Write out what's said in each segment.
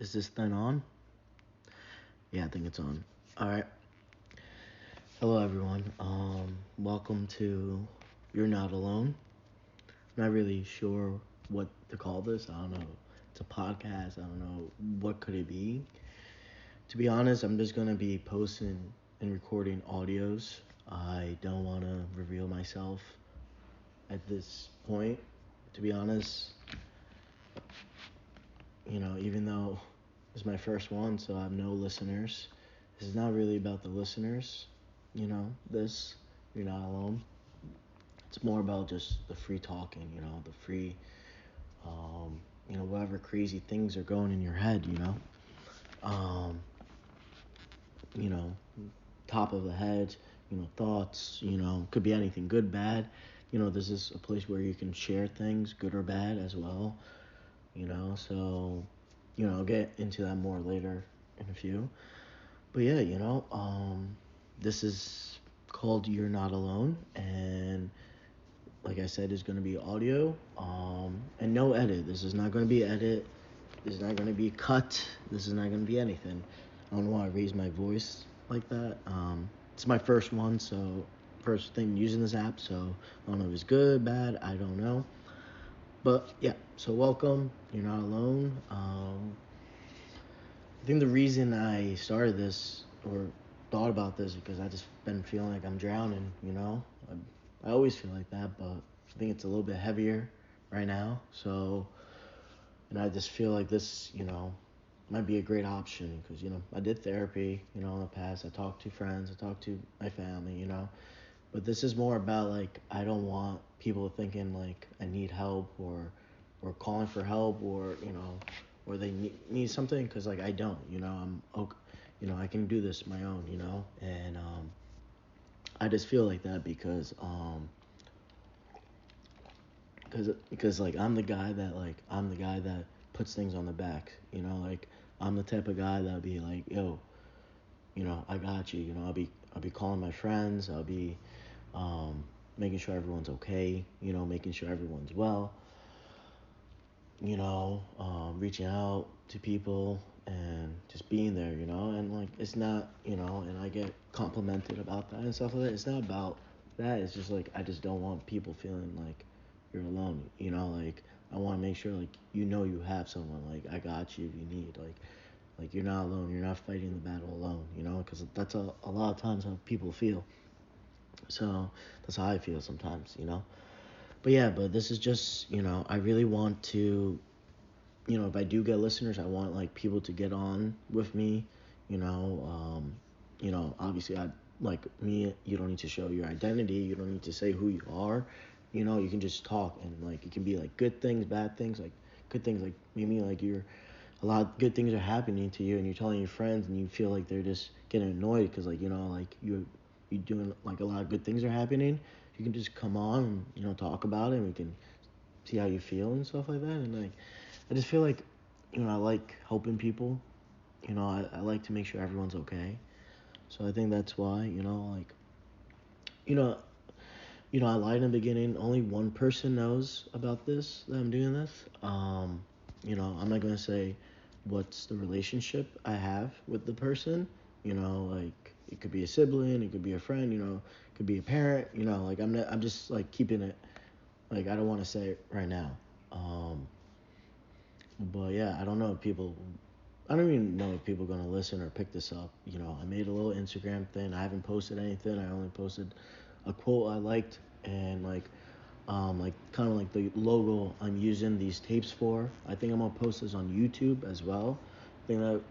Is this thing on? Yeah, I think it's on. All right. Hello, everyone. Welcome to You're Not Alone. I'm not really sure what to call this. I don't know. It's a podcast. I don't know what could it be. To be honest, I'm just gonna be posting and recording audios. I don't want to reveal myself at this point. To be honest, even though it's my first one, so I have no listeners. This is not really about the listeners. This, you're not alone. It's more about just the free talking, the free, whatever crazy things are going in your head, um, you know, top of the head, thoughts, could be anything, good, bad. This is a place where you can share things, good or bad as well, so, I'll get into that more later in a few. But yeah, this is called You're Not Alone, and like I said, is going to be audio, and no edit. This is not going to be edit. This is not going to be cut. This is not going to be anything. I don't know why I raised my voice like that. It's my first one, so first thing using this app, so I don't know if it's good, bad, I don't know. But yeah, so welcome. You're not alone. I think the reason I started this or thought about this is because I just been feeling like I'm drowning, I always feel like that, but I think it's a little bit heavier right now. So, and I just feel like this, might be a great option because, I did therapy, in the past. I talked to friends, I talked to my family, But this is more about like I don't want people thinking like I need help or calling for help or they need something because like I don't, I'm okay, I can do this my own, and I just feel like that because like I'm the guy that puts things on the back, like I'm the type of guy that'll be like, yo, I got you, I'll be calling my friends, I'll be making sure everyone's okay, making sure everyone's well, reaching out to people and just being there, and like it's not, and I get complimented about that and stuff like that. It's not about that. It's just like I just don't want people feeling like you're alone, like I want to make sure like you have someone, like I got you if you need, like you're not alone, you're not fighting the battle alone, because that's a lot of times how people feel. So that's how I feel sometimes, But yeah, but this is just, I really want to, if I do get listeners, I want like people to get on with me, obviously I like me, you don't need to show your identity, you don't need to say who you are, you can just talk and like it can be like good things, bad things, like good things like maybe like you're a lot of good things are happening to you and you're telling your friends and you feel like they're just getting annoyed because like like you doing like a lot of good things are happening. You can just come on and talk about it and we can see how you feel and stuff like that. And like I just feel like I like helping people. I like to make sure everyone's okay. So I think that's why like you know I lied in the beginning. Only one person knows about this, that I'm doing this. I'm not gonna say what's the relationship I have with the person. Like it could be a sibling, it could be a friend, it could be a parent. Like I'm just like keeping it. Like I don't want to say it right now. Um, but yeah, I don't know if people. I don't even know if people are gonna listen or pick this up. I made a little Instagram thing. I haven't posted anything. I only posted a quote I liked and like kind of like the logo I'm using these tapes for. I think I'm gonna post this on YouTube as well. I think that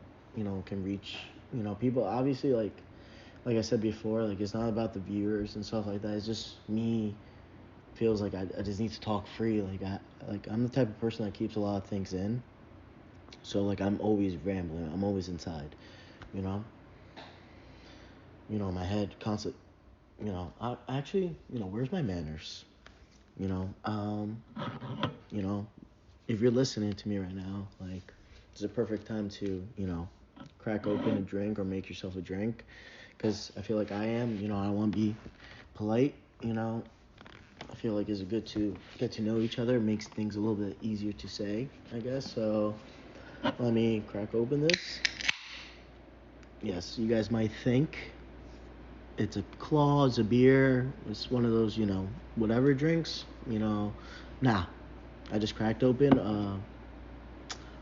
can reach people. Obviously, like I said before, like it's not about the viewers and stuff like that. It's just me. Feels like I just need to talk free. I'm the type of person that keeps a lot of things in. So like I'm always rambling. I'm always inside. You know. My head constant. I actually. Where's my manners? You know. You know. If you're listening to me right now, like, it's a perfect time to crack open a drink or make yourself a drink, because I feel like I am. I want to be polite. I feel like it's good to get to know each other. It makes things a little bit easier to say, I guess. So Let me crack open this. Yes, you guys might think it's a claw, it's a beer, it's one of those, whatever drinks, Nah, I just cracked open a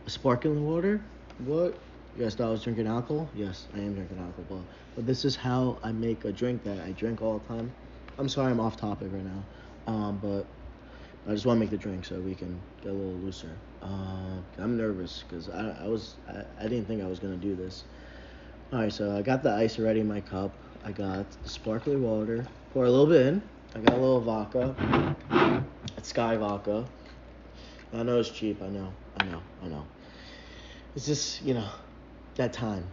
sparkling water. What? You guys thought I was drinking alcohol? Yes, I am drinking alcohol. But this is how I make a drink that I drink all the time. I'm sorry I'm off topic right now. But I just want to make the drink so we can get a little looser. I'm nervous because I didn't think I was gonna do this. All right, so I got the ice already in my cup. I got the sparkly water. Pour a little bit in. I got a little vodka. It's Sky vodka. I know it's cheap. I know. It's just that time.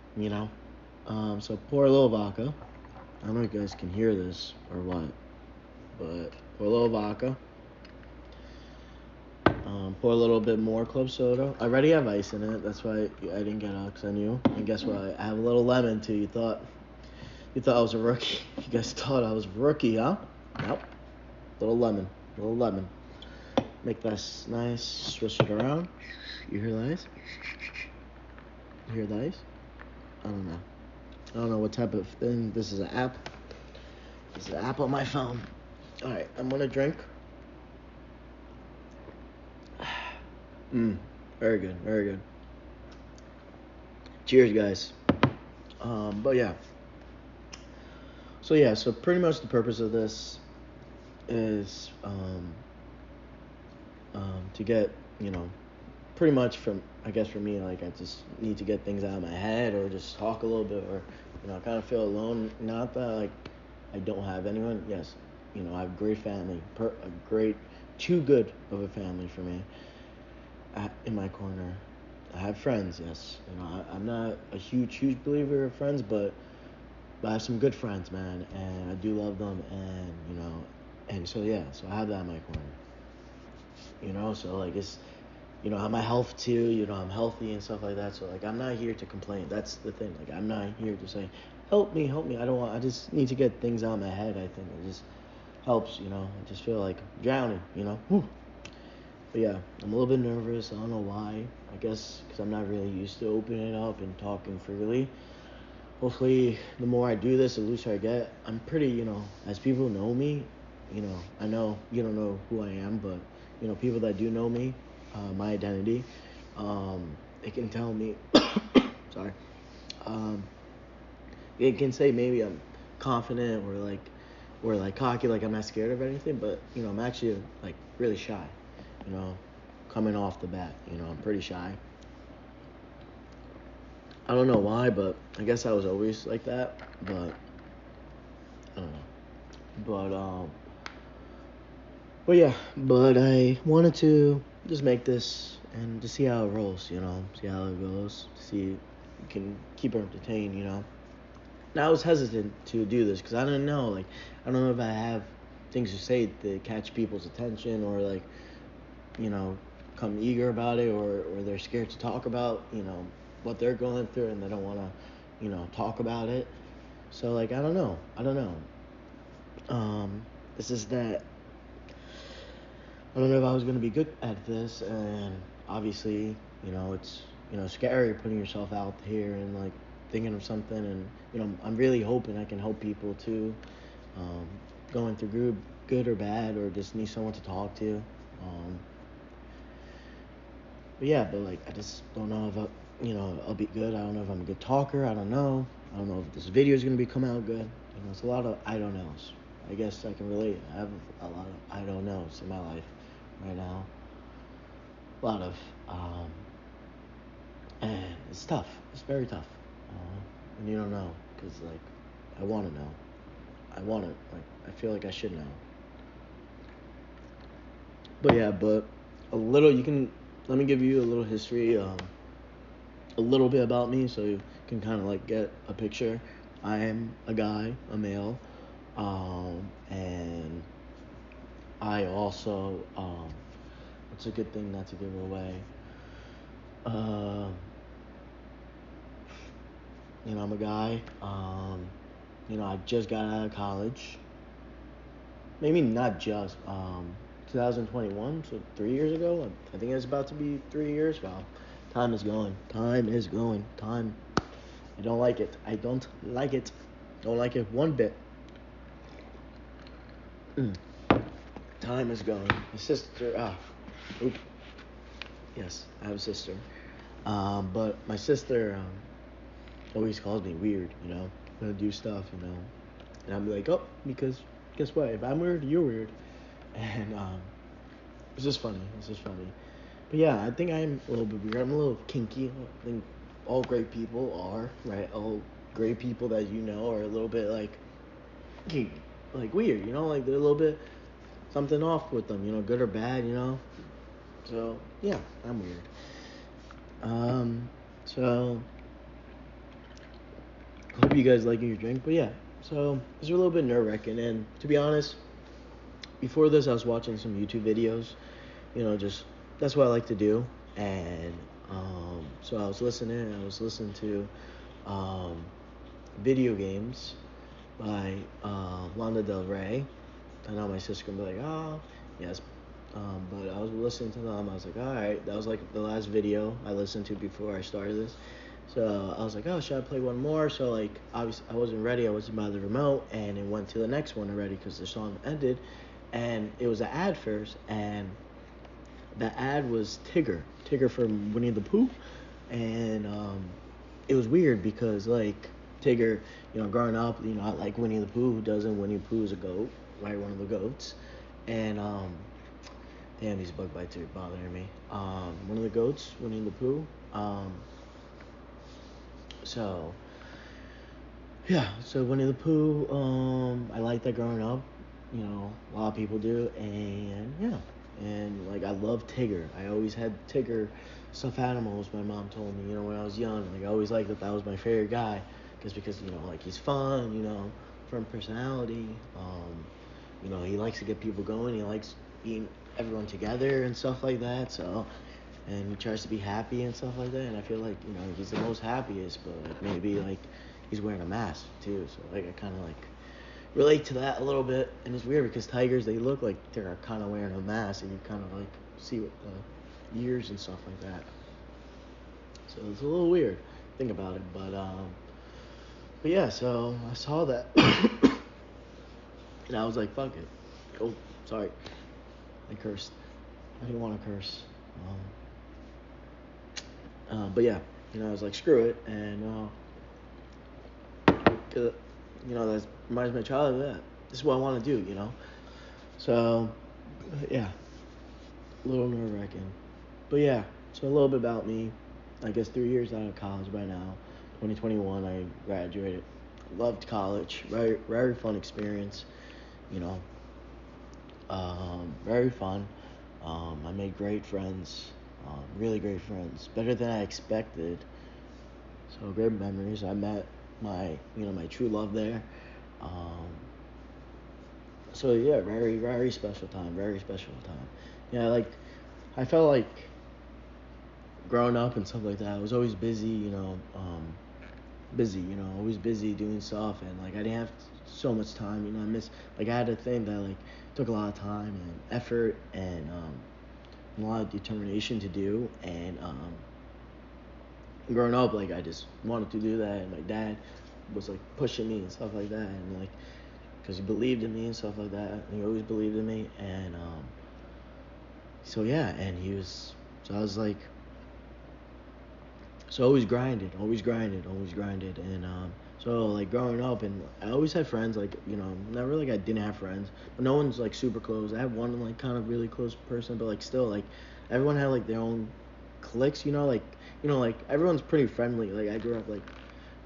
So pour a little vodka. I don't know if you guys can hear this or what, but pour a little vodka. Pour a little bit more club soda. I already have ice in it. That's why I didn't get out because I knew. And guess what? I have a little lemon too. You thought I was a rookie. You guys thought I was a rookie, huh? Nope. Little lemon. Make this nice. Swish it around. You hear the ice? You hear the ice? I don't know what type of thing. This is an app. This is an app on my phone. All right, I'm gonna drink. Very good. Cheers, guys. But yeah. So pretty much the purpose of this is to get, pretty much I guess for me, like I just need to get things out of my head or just talk a little bit or, I kind of feel alone. Not that like I don't have anyone. Yes, I have a great family, too good of a family for me in my corner. I have friends, yes. I'm not a huge believer of friends, but I have some good friends, man, and I do love them, and so yeah, so I have that in my corner, so like it's, I have my health too, I'm healthy and stuff like that, so like I'm not here to complain. That's the thing, like I'm not here to say, help me. I just need to get things out of my head. I think it just helps, I just feel like drowning. Whew. But yeah, I'm a little bit nervous. I don't know why. I guess because I'm not really used to opening up and talking freely. Hopefully, the more I do this, the looser I get. I'm pretty, as people know me, I know you don't know who I am, but, people that do know me, my identity, they can tell me, sorry, it can say maybe I'm confident or like cocky, like I'm not scared of anything, but, I'm actually, like, really shy, coming off the bat, I'm pretty shy. I don't know why, but I guess I was always like that, but I don't know. But yeah, but I wanted to just make this and to see how it rolls, see how it goes, see if you can keep her entertained. Now I was hesitant to do this because I don't know, like, I don't know if I have things to say to catch people's attention or like, come eager about it or they're scared to talk about, what they're going through and they don't want to, talk about it. So like, I don't know. This is that. I don't know if I was gonna be good at this, and obviously, it's scary putting yourself out here and like thinking of something, and I'm really hoping I can help people too, going through good or bad, or just need someone to talk to. But yeah, but like I just don't know if I'll be good. I don't know if I'm a good talker. I don't know. I don't know if this video is gonna be come out good. It's a lot of I don't knows. I guess I can relate. I have a lot of I don't knows in my life right now. A lot of and it's tough. It's very tough. And you don't know because like I want to know. I want to like I feel like I should know. But yeah, but a little you can let me give you a little history. A little bit about me so you can kind of like get a picture. I am a guy, a male, and I also, it's a good thing not to give it away. I'm a guy. I just got out of college. Maybe not just. 2021, so 3 years ago. I think it's about to be 3 years. Wow, Time is going. Time is going. Time. I don't like it. I don't like it. Don't like it one bit. Mm. Time is going. My sister. Oop. Yes, I have a sister. But my sister always calls me weird. When I do stuff. And I'm like, oh, because guess what? If I'm weird, you're weird. And it's just funny. It's just funny. But yeah, I think I'm a little bit weird. I'm a little kinky. I think all great people are, right? All great people that you know are a little bit like kinky, like weird. Like they're a little bit something off with them. Good or bad. So yeah, I'm weird. So hope you guys liking your drink. But yeah, so it's a little bit nerve wracking. And to be honest, before this, I was watching some YouTube videos. Just that's what I like to do. And so I was listening. I was listening to video games by Lana Del Rey. I know my sister can be like, oh, yes. But I was listening to them. I was like, all right. That was like the last video I listened to before I started this. So I was like, oh, should I play one more? So like, obviously, I wasn't ready. I wasn't by the remote, and it went to the next one already because the song ended, and it was an ad first, and the ad was Tigger from Winnie the Pooh, and it was weird because like Tigger, growing up, I like Winnie the Pooh. Who doesn't? Winnie the Pooh is a goat, right? One of the goats, and damn, these bug bites are bothering me. One of the goats, Winnie the Pooh. So yeah, so Winnie the Pooh. I liked that growing up. A lot of people do, and yeah, and like I love Tigger. I always had Tigger stuffed animals. My mom told me, when I was young, like I always liked that was my favorite guy, because like he's fun, fun personality. He likes to get people going. He likes being everyone together and stuff like that. So, and he tries to be happy and stuff like that. And I feel like he's the most happiest, but like maybe like he's wearing a mask too. So like I kind of like relate to that a little bit. And it's weird because tigers, they look like they're kind of wearing a mask, and you kind of like see what the ears and stuff like that. So it's a little weird. Think about it, but yeah. So I saw that, and I was like, fuck it. Oh, sorry, I cursed. I didn't want to curse. But yeah, I was like, screw it, and that reminds me of childhood. That this is what I want to do. So yeah, a little nerve wracking, but yeah. So a little bit about me. I guess 3 years out of college by now. 2021, I graduated. Loved college. Very very fun experience. You know, very fun. I made great friends. Really great friends. Better than I expected. So great memories. I met my true love there. Um, so yeah, very very special time. Very special time. Yeah, like I felt like growing up and stuff like that. I was always busy. Busy. Always busy doing stuff, and like I didn't have so much time. I miss like I had a thing that like took a lot of time and effort and a lot of determination to do, and growing up, like I just wanted to do that, and my dad was like pushing me and stuff like that, and like because he believed in me and stuff like that, and he always believed in me, and so yeah, and he was, so I was like, so always grinded, and so like growing up, and I always had friends, like never like I didn't have friends, but no one's like super close. I have one like kind of really close person, but like still like everyone had like their own cliques, like everyone's pretty friendly. Like I grew up like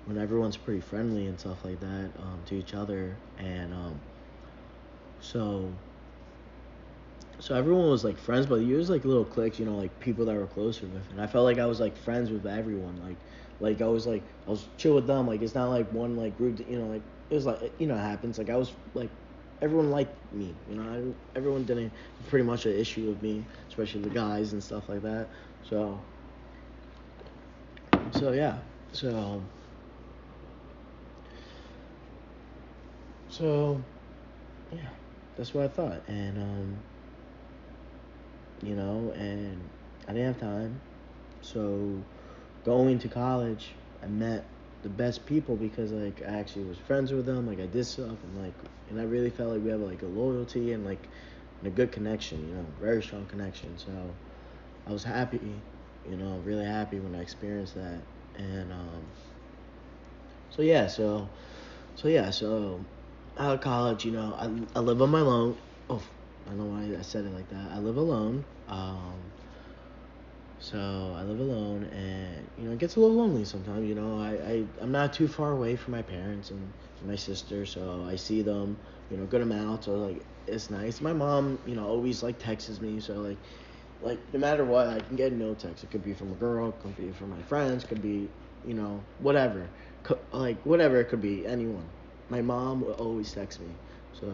when everyone's pretty friendly and stuff like that to each other, and so everyone was like friends, but you was like little cliques, like people that were closer with, and I felt like I was like friends with everyone, like I was chill with them, like it's not like one like group, like it was like it happens, like I was like everyone liked me, everyone didn't have pretty much an issue with me, especially the guys and stuff like that, so yeah, so so yeah, that's what I thought, and and I didn't have time. So going to college, I met the best people because like I actually was friends with them. Like I did stuff and I really felt like we have like a loyalty and a good connection. Very strong connection. So I was happy, really happy when I experienced that. And so yeah, so out of college, I live on my own. Oh, I don't know why I said it like that. I live alone. So I live alone, and it gets a little lonely sometimes. I'm not too far away from my parents and my sister, so I see them, good amount. So like it's nice. My mom, always like texts me, so like no matter what, I can get no text. It could be from a girl, it could be from my friends, could be whatever, like whatever it could be, anyone. My mom will always text me, so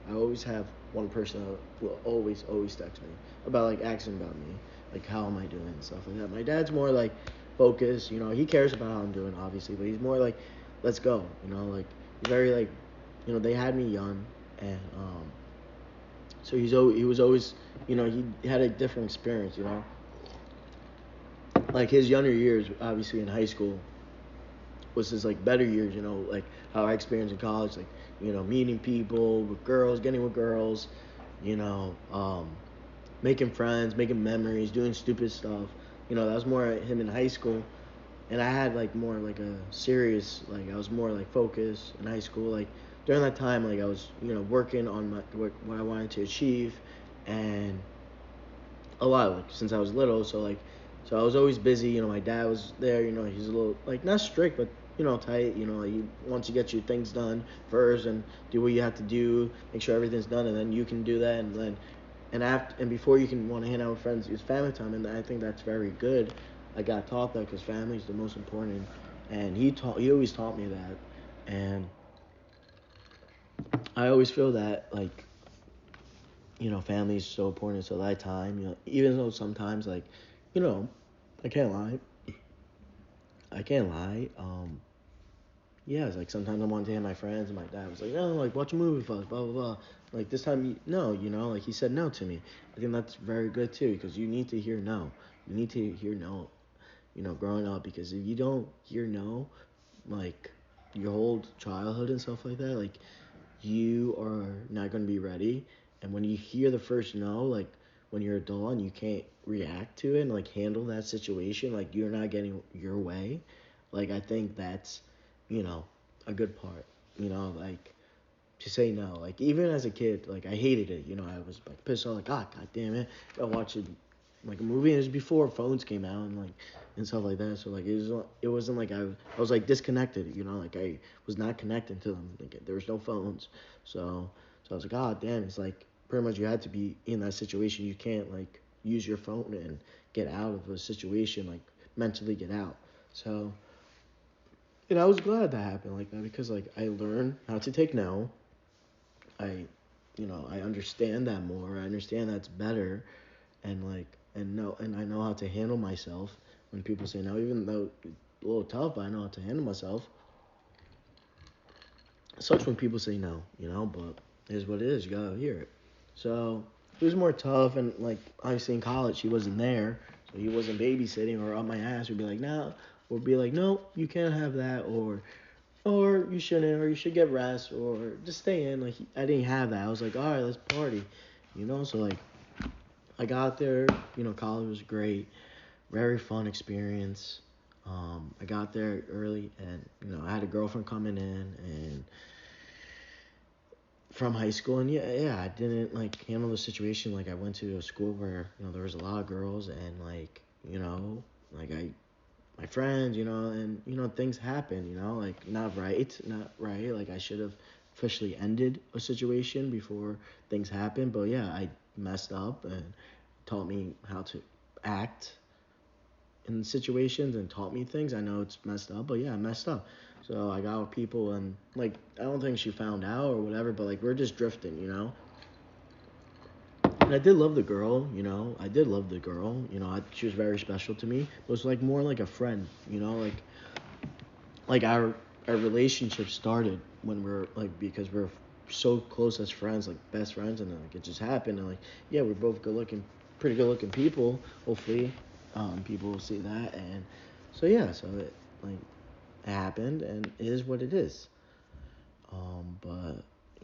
I always have one person that will always text me about like asking about me, like how am I doing and stuff like that. My dad's more like focused, he cares about how I'm doing obviously, but he's more like let's go, like very like they had me young and so he was always, he had a different experience, like his younger years, obviously in high school, was his like better years, like how I experienced in college, like meeting people with girls, getting with girls, you know, um, making friends, making memories, doing stupid stuff. That was more him in high school, and I had like more like a serious, like I was more like focused in high school. Like during that time, like I was working on what I wanted to achieve, and a lot like since I was little. So I was always busy. My dad was there. He's a little like not strict, but tight. He wants to get you things done first and do what you have to do, make sure everything's done, and then you can do that, and then and before you can want to hang out with friends, use family time, and I think that's very good. I got taught that because family is the most important, and he always taught me that, and I always feel that like family is so important. So that time, even though sometimes like, you know, I can't lie. I can't lie. Yeah, it's like sometimes I wanted to hit my friends, and my dad was like, "No, like watch a movie with us, blah blah blah." Like this time, no, like he said no to me. I think that's very good too, because you need to hear no. You need to hear no. Growing up, because if you don't hear no, like your whole childhood and stuff like that, like you are not going to be ready. And when you hear the first no, like when you're adult and you can't react to it and like handle that situation, like you're not getting your way, like I think that's, you know, a good part, like to say no. Like even as a kid, like I hated it, I was like pissed off, like, God damn it, I watched it like a movie, and it was before phones came out and like and stuff like that. So like it wasn't like I was like disconnected, like I was not connecting to them. Like there was no phones, so I was like, oh damn, it's like pretty much you had to be in that situation. You can't like use your phone and get out of a situation, like mentally get out. So I was glad that happened like that, because like I learned how to take no. I I understand that more. I understand that's better, and like and I know how to handle myself when people say no, even though it's a little tough, but I know how to handle myself. It sucks when people say no, but it is what it is. You gotta hear it. So it was more tough, and like obviously in college he wasn't there, so he wasn't babysitting or up my ass. Would be like, nah, or be like, no, you can't have that, or you shouldn't, or you should get rest, or just stay in. Like I didn't have that. I was like, all right, let's party, So like I got there, college was great, very fun experience. I got there early, and I had a girlfriend coming in, and from high school, and yeah, I didn't like handle the situation. Like I went to a school where there was a lot of girls, and like like my friends, and things happen, like not right. Like I should have officially ended a situation before things happened, but yeah, I messed up and taught me how to act in situations and taught me things. I know it's messed up, but yeah, I messed up. So I got with people, and like I don't think she found out or whatever, but like we're just drifting, And I did love the girl, I did love the girl, she was very special to me. It was like more like a friend, like our relationship started when we're like because we're so close as friends, like best friends, and then like it just happened, and like yeah, we're both good looking, pretty good looking people, hopefully. People will see that, and so yeah, so it like it happened, and it is what it is. But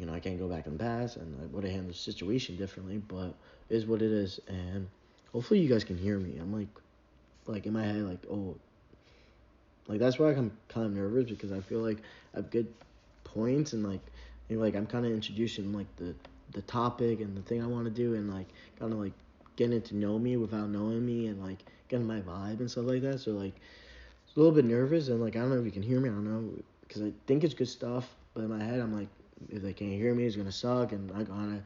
I can't go back in the past, and I would have handled the situation differently. But it is what it is, and hopefully you guys can hear me. I'm like in my head, like, oh, like that's why I'm kind of nervous, because I feel like I have good points, and like like I'm kind of introducing like the topic and the thing I want to do, and like kind of like getting to know me without knowing me, and like getting my vibe and stuff like that. So like it's a little bit nervous, and like I don't know if you can hear me. I don't know, because I think it's good stuff, but in my head I'm like, if they can't hear me, it's gonna suck, and I gonna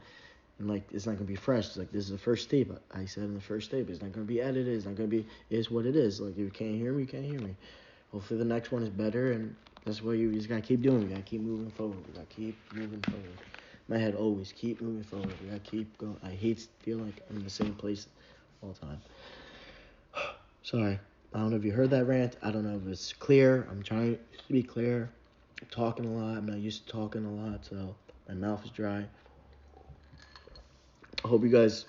and like it's not gonna be fresh. It's like this is the first tape. I said in the first tape, it's not gonna be edited. It's not gonna be. It's what it is. Like if you can't hear me, you can't hear me. Hopefully the next one is better, and that's what you just gotta keep doing. We gotta keep moving forward. We gotta keep moving forward. My head always keep moving forward. We gotta keep going. I hate feeling like I'm in the same place all the time. Sorry. I don't know if you heard that rant. I don't know if it's clear. I'm trying to be clear. I'm talking a lot. I'm not used to talking a lot, so my mouth is dry. I hope you guys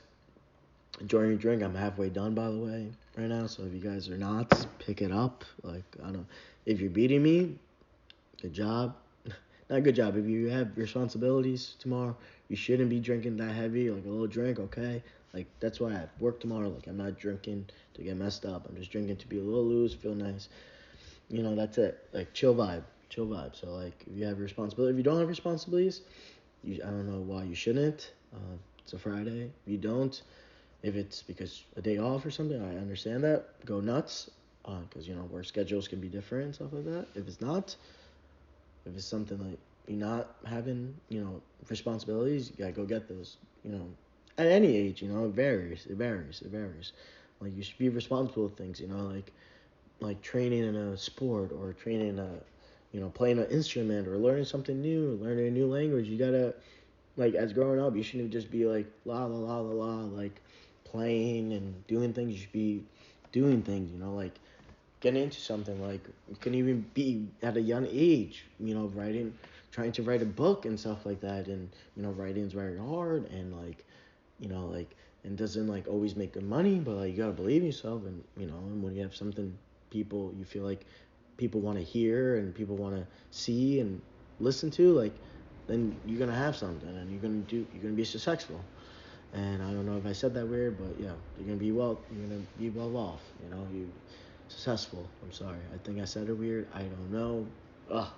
enjoying your drink. I'm halfway done, by the way, right now. So if you guys are not, pick it up. Like, I don't know. If you're beating me, good job. Not good job. If you have responsibilities tomorrow, you shouldn't be drinking that heavy. Like a little drink, okay? Like that's why I have work tomorrow. Like I'm not drinking to get messed up. I'm just drinking to be a little loose, feel nice. That's it. Like chill vibe, chill vibe. So like if you have responsibility, if you don't have responsibilities, I don't know why you shouldn't. It's a Friday. If you don't, if it's because a day off or something, I understand that. Go nuts, because work schedules can be different and stuff like that. If it's not, if it's something like you're not having, responsibilities, you gotta go get those. At any age, it varies. It varies. It varies. Like you should be responsible with things. Like training in a sport, or training playing an instrument, or learning something new, or learning a new language. You gotta, like, as growing up, you shouldn't just be like la la la la la, like playing and doing things. You should be doing things. Like getting into something. Like you can even be at a young age. Trying to write a book and stuff like that. And writing's very hard, and like and doesn't like always make good money, but like you gotta believe in yourself. And and when you have something you feel like people want to hear, and people want to see and listen to, like then you're gonna have something, and you're gonna be successful. And I don't know if I said that weird, but yeah, you're gonna be well off. You successful. I'm sorry, I think I said it weird. I don't know. Ugh,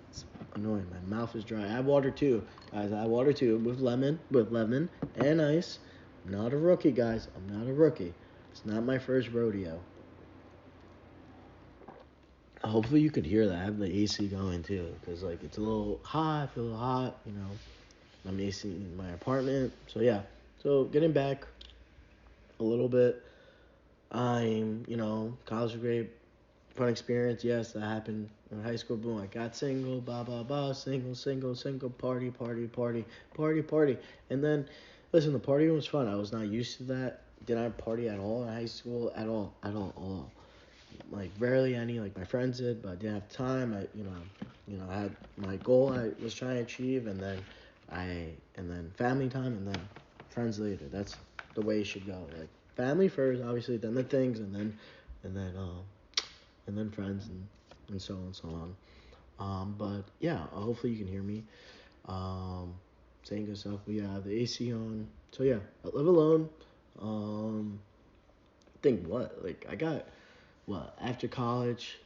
it's annoying. My mouth is dry. I have water too, guys. I have water too, with lemon and ice. I'm not a rookie, guys. I'm not a rookie. It's not my first rodeo. Hopefully you could hear that. I have the AC going too, because like it's a little hot. I feel a little hot. I'm AC in my apartment. So yeah. So getting back a little bit, I'm college was great, fun experience. Yes, that happened in high school. Boom, I got single. Blah blah blah. Single, single, single. Party, party, party, party, party. And then, listen, the party was fun. I was not used to that. Did I party at all in high school? At all. Like rarely any. Like my friends did, but I didn't have time. I had my goal I was trying to achieve, and then family time, and then friends later. That's the way it should go. Like family first, obviously, then the things, and then and then friends, and so on and so on. But yeah, hopefully you can hear me. Um, Saying good stuff. We have the AC on. So yeah, I live alone. Um, think what? Like I got after college.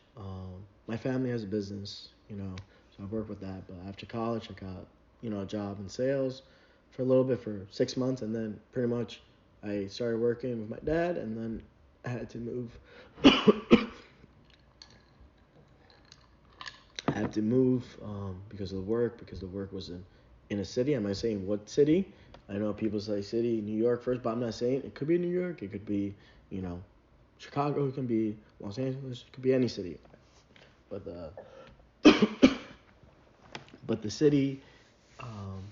My family has a business, so I work with that. But after college, I got a job in sales for a little bit, for 6 months, and then pretty much I started working with my dad, and then I had to move. I had to move, because of the work, was in a city. I'm not saying what city. I know people say city, New York first, but I'm not saying it could be New York. It could be, you know, Chicago. It can be Los Angeles. It could be any city. But but the city, um,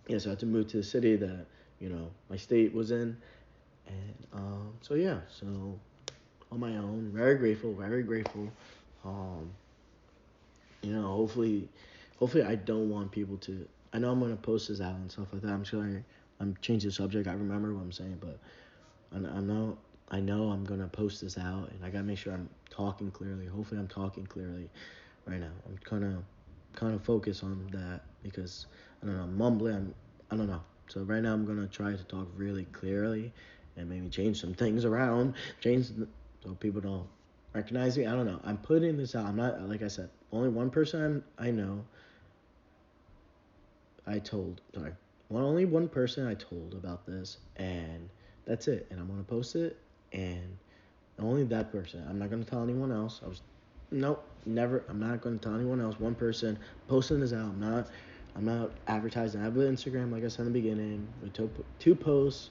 yeah. So I had to move to the city that my state was in, and so yeah. So on my own, very grateful, very grateful. Um, hopefully I don't want people to. I know I'm gonna post this out and stuff like that. I'm changing the subject. I remember what I'm saying, but I know I know I'm gonna post this out, and I gotta make sure I'm talking clearly. Hopefully, I'm talking clearly right now. I'm kind of focus on that because I don't know, mumbling. I don't know. So right now, I'm gonna try to talk really clearly, and maybe change some things around, so people don't recognize me. I don't know. I'm putting this out. I'm not, like I said, only one person I know. Sorry, only one person I told about this, and that's it. And I'm gonna post it, and only that person. I'm not gonna tell anyone else. Nope, never. I'm not gonna tell anyone else. One person posting this out. I'm not advertising. I have an Instagram, like I said in the beginning, with two posts.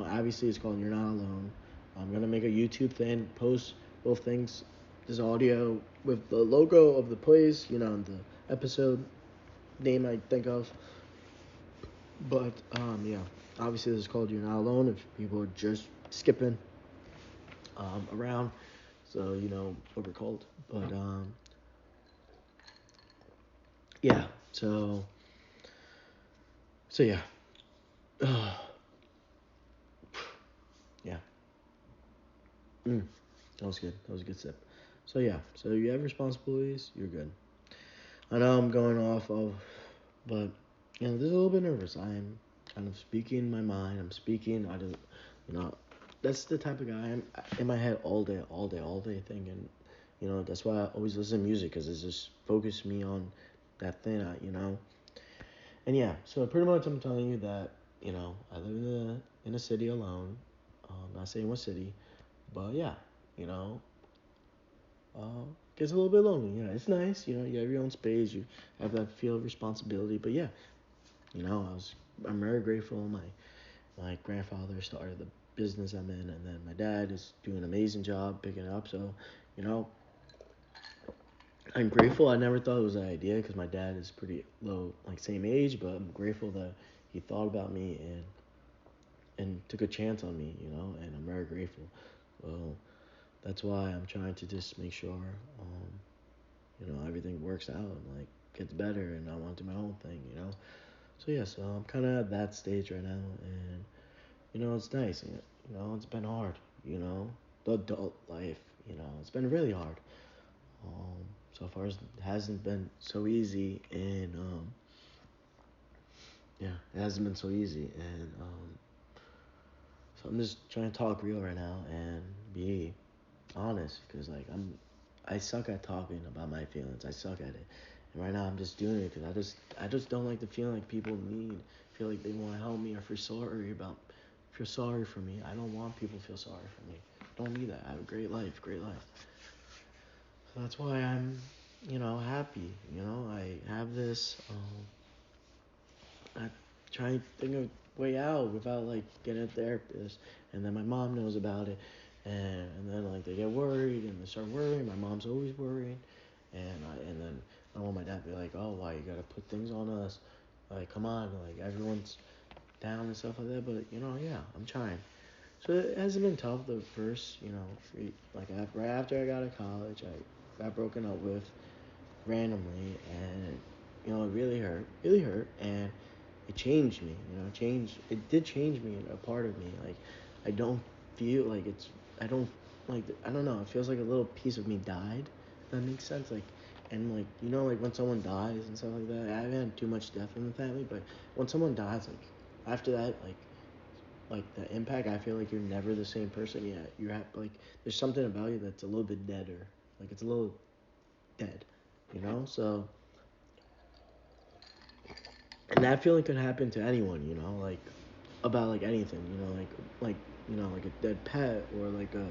Obviously it's called You're Not Alone. I'm gonna make a YouTube thing, post both things. This audio with the logo of the place, the episode name I think of. But yeah, obviously this is called You're Not Alone. If people are just skipping around, so you know what we're called. But yeah, so yeah, yeah. That was good. That was a good sip. So yeah, so you have responsibilities, you're good. I know I'm going off of, but this is a little bit nervous. I'm kind of speaking my mind. I'm speaking. I don't, you know, that's the type of guy I'm in my head all day, all day, all day thinking. That's why I always listen to music because it just focuses me on that thing. And yeah. So pretty much I'm telling you that I live in a city alone. Not saying what city, but yeah, you know, gets a little bit lonely. It's nice. You have your own space. You have that feel of responsibility. But yeah, I'm very grateful. My grandfather started the business I'm in, and then my dad is doing an amazing job picking it up. So, you know, I'm grateful. I never thought it was an idea because my dad is pretty low, like same age. But I'm grateful that he thought about me and took a chance on me. And I'm very grateful. So that's why I'm trying to just make sure, everything works out and like gets better, and I want to do my own thing. So yeah, so I'm kind of at that stage right now, and it's nice. It's been hard. The adult life. It's been really hard. So far it hasn't been so easy, and yeah, it hasn't been so easy, and so I'm just trying to talk real right now and be honest, because like I suck at talking about my feelings. I suck at it, and right now I'm just doing it because I just don't like the feeling like people feel like they want to help me or feel sorry for me. I don't want people to feel sorry for me. I don't need that. I have a great life, great life. So that's why I'm, happy. I have this. I try to think of a way out without like getting a therapist, and then my mom knows about it, and then like they get worried and they start worrying. My mom's always worried, and then I want my dad to be like, oh, why you gotta put things on us? Like, come on, like everyone's down and stuff like that. But yeah, I'm trying. So it hasn't been tough the first, like right after I got out of college, I got broken up with randomly, and it really hurt, and it changed me. It did change me, a part of me. Like, I don't feel like I don't I don't know. It feels like a little piece of me died. If that makes sense. Like, and like like when someone dies and stuff like that. I haven't had too much death in the family, but when someone dies, like after that, like the impact, I feel like you're never the same person. Yeah, you have like there's something about you that's a little bit deader. Like it's a little dead. So and that feeling could happen to anyone. Like about like anything. Like like a dead pet, or like a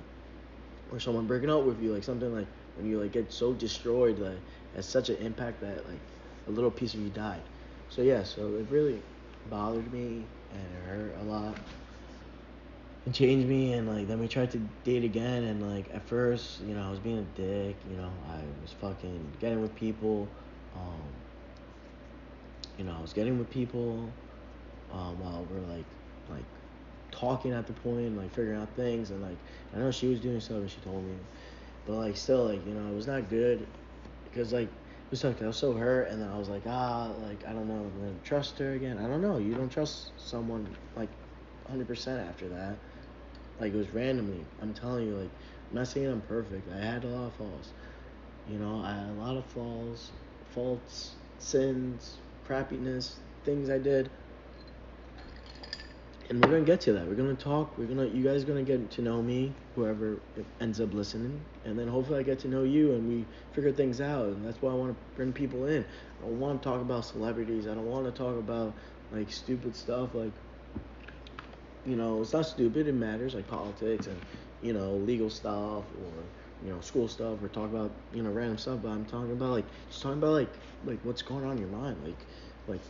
or someone breaking up with you, like something like when you like get so destroyed that has such an impact that like a little piece of you died. So yeah, so it really bothered me and it hurt a lot. It changed me, and like then we tried to date again, and like at first I was being a dick. I was fucking getting with people. Um, I was getting with people while we're like talking at the point and like figuring out things, and like I know she was doing stuff and she told me, but like still like it was not good because like it was like I was so hurt, and then I was like like I don't know, I'm gonna trust her again. I don't know. You don't trust someone like 100% after that. Like, it was randomly. I'm telling you, like, I'm not saying I'm perfect. I had a lot of flaws. You know, I had a lot of flaws, faults, sins, crappiness, things I did. And we're gonna get to that. We're gonna talk. You guys are gonna get to know me, whoever ends up listening, and then hopefully I get to know you, and we figure things out. And that's why I want to bring people in. I don't want to talk about celebrities. I don't want to talk about like stupid stuff. Like, it's not stupid. It matters, like politics and legal stuff, or school stuff, or talk about random stuff. But I'm talking about just talking about like what's going on in your mind, like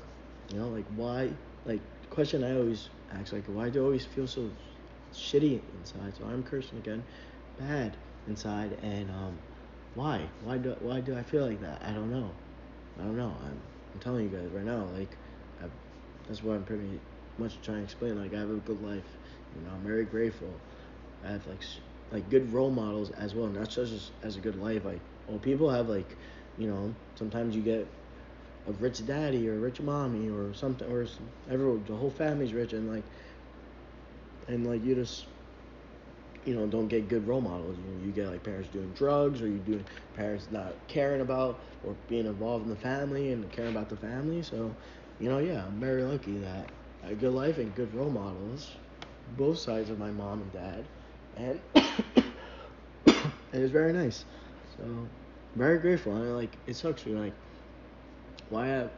like why, like, the question I always ask, like, why do I always feel so shitty inside? So I'm cursing again, bad inside, and why do I feel like that? I don't know. I'm telling you guys right now, like, I, that's what I'm pretty much trying to explain. Like, I have a good life. I'm very grateful. I have like good role models as well, not just as a good life. Like, well, people have sometimes you get a rich daddy or a rich mommy or something, or everyone, the whole family's rich, and you just don't get good role models. You get like parents doing drugs, or you doing parents not caring about or being involved in the family and caring about the family. So yeah, I'm very lucky that I had a good life and good role models, both sides of my mom and dad, and and it's very nice. So very grateful. And like, it sucks me, like, I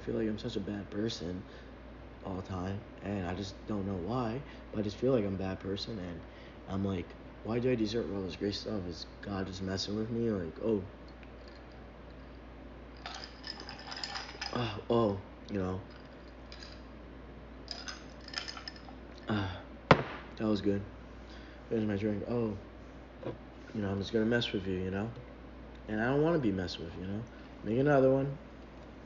feel like I'm such a bad person all the time, and I just don't know why, but I just feel like I'm a bad person, and I'm like, why do I deserve all this great stuff? Is God just messing with me? Like, oh, you know, uh, that was good. There's my drink. Oh, I'm just gonna mess with you. And I don't want to be messed with. Make another one.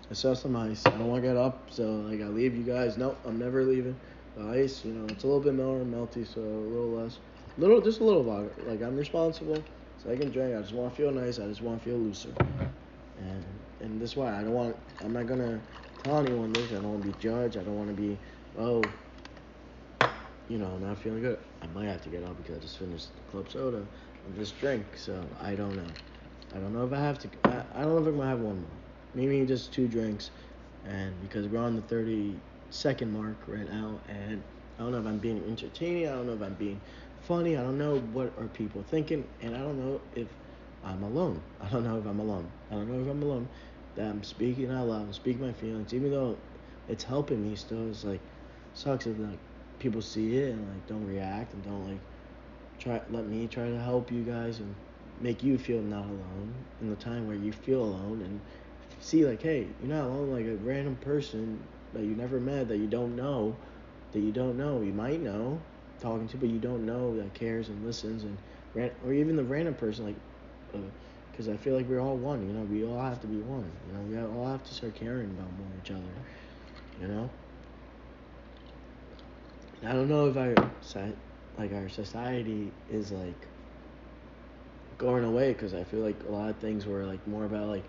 I saw some ice. I don't want to get up, so like, I leave you guys. Nope, I'm never leaving. The ice, it's a little bit more melty, so a little less, just a little vodka. Like, I'm responsible, so I can drink. I just want to feel nice. I just want to feel looser, and this is why I'm not gonna tell anyone this. I don't want to be judged. I don't want to be, oh, not feeling good. I might have to get up because I just finished the club soda and this drink, so I don't know. I don't know if I have to. I don't know if I'm gonna have one more. Maybe just two drinks, and because we're on the 30-second mark right now, and I don't know if I'm being entertaining. I don't know if I'm being funny. I don't know what are people thinking, and I don't know if I'm alone. I don't know if I'm alone. I don't know if I'm alone. That I'm speaking out loud, speaking my feelings, even though it's helping me. Still, it's like, sucks if like people see it and like don't react and don't like let me try to help you guys and make you feel not alone in the time where you feel alone, and see like, hey, you're not alone. Like, a random person that you never met, that you don't know, you might know talking to, but you don't know, that cares and listens, and or even the random person, like, because I feel like we're all one. We all have to be one. We all have to start caring about more each other. You know. And I don't know if our society is like going away, because I feel like a lot of things were like more about like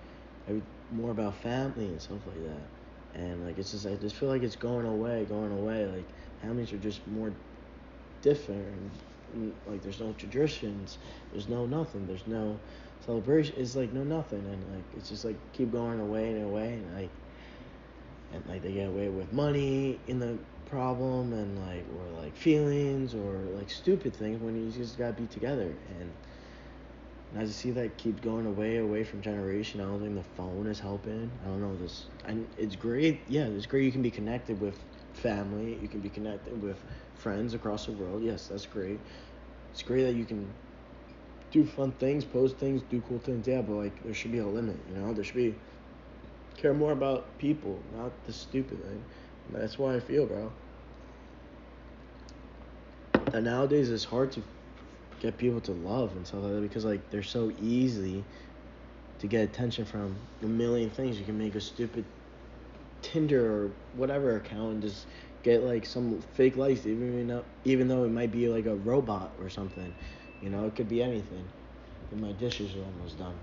more about family and stuff like that, and like, it's just, I just feel like it's going away. Like, families are just more different, and like, there's no traditions, there's no nothing, there's no celebration. It's like no nothing, and like, it's just like keep going away and away, and like they get away with money in the problem, and like, or like feelings, or like stupid things, when you just gotta be together. And I just see that keep going away from generation. I don't think the phone is helping. I don't know this. And it's great. Yeah, it's great. You can be connected with family. You can be connected with friends across the world. Yes, that's great. It's great that you can do fun things, post things, do cool things. Yeah, but like, there should be a limit. There should be, care more about people, not the stupid thing. And that's why I feel, bro. And nowadays it's hard to get people to love and stuff like that, because like, they're so easy to get attention from a million things. You can make a stupid Tinder or whatever account and just get like some fake likes, even though it might be like a robot or something. It could be anything. And my dishes are almost done.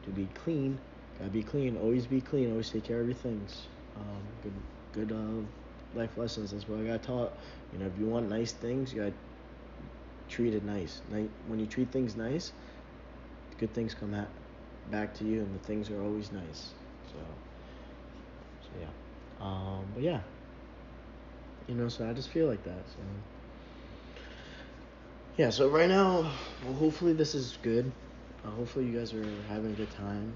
To be clean, gotta be clean. Always be clean. Always take care of your things. Good life lessons. That's what I got taught. If you want nice things, you got treat it nice. When you treat things nice, good things come back to you, and the things are always nice. So yeah. But yeah, so I just feel like that. So yeah. So right now, well, hopefully this is good. Hopefully you guys are having a good time.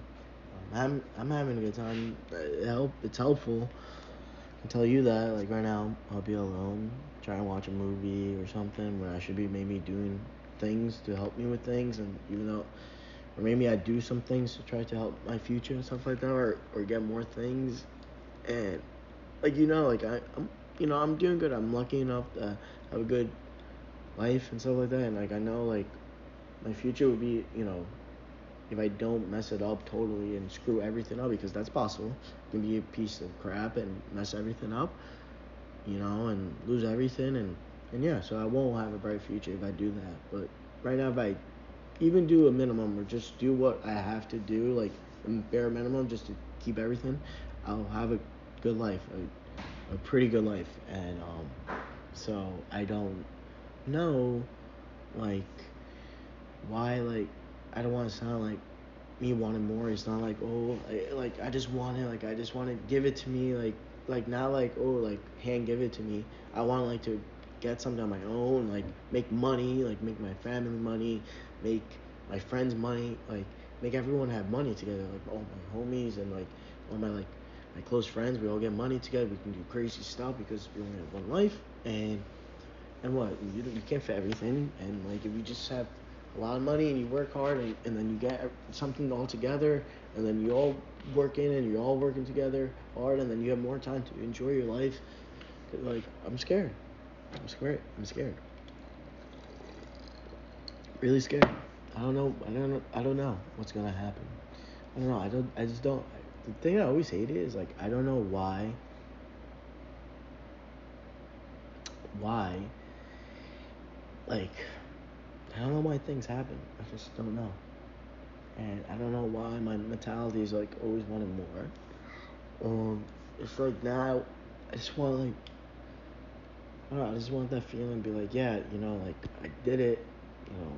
I'm having a good time. It's helpful. I can tell you that. Like right now, I'll be alone, trying to watch a movie or something when I should be maybe doing things to help me with things, and even though, or maybe I do some things to try to help my future and stuff like that, or get more things, and like like I'm doing good. I'm lucky enough to have a good life and stuff like that, and like I know like my future would be if I don't mess it up totally and screw everything up, because that's possible. It can be a piece of crap and mess everything up, and lose everything, and yeah, so I won't have a bright future if I do that. But right now, if I even do a minimum or just do what I have to do, like a bare minimum, just to keep everything, I'll have a good life, a pretty good life, and so I don't know, like, why, like, I don't want to sound like me wanting more. It's not like, oh, I just want it, like I just want to give it to me, like not like, oh, like hand give it to me. I want like to get something on my own, like make money, like make my family money, make my friends money, like make everyone have money together, like all my homies and like all my close friends. We all get money together. We can do crazy stuff because we only have one life, and what you can't fit everything. And like if you just have a lot of money and you work hard, and then you get something all together, and then you all work in and you're all working together hard, and then you have more time to enjoy your life. Like I'm scared. I'm scared. Really scared. I don't know what's gonna happen. I don't know. I just don't. The thing I always hate is like I don't know why. Like I don't know why things happen. I just don't know. And I don't know why my mentality is like always wanting more. It's like now, I just want like, I don't know, I just want that feeling, be like, yeah, like I did it, you know,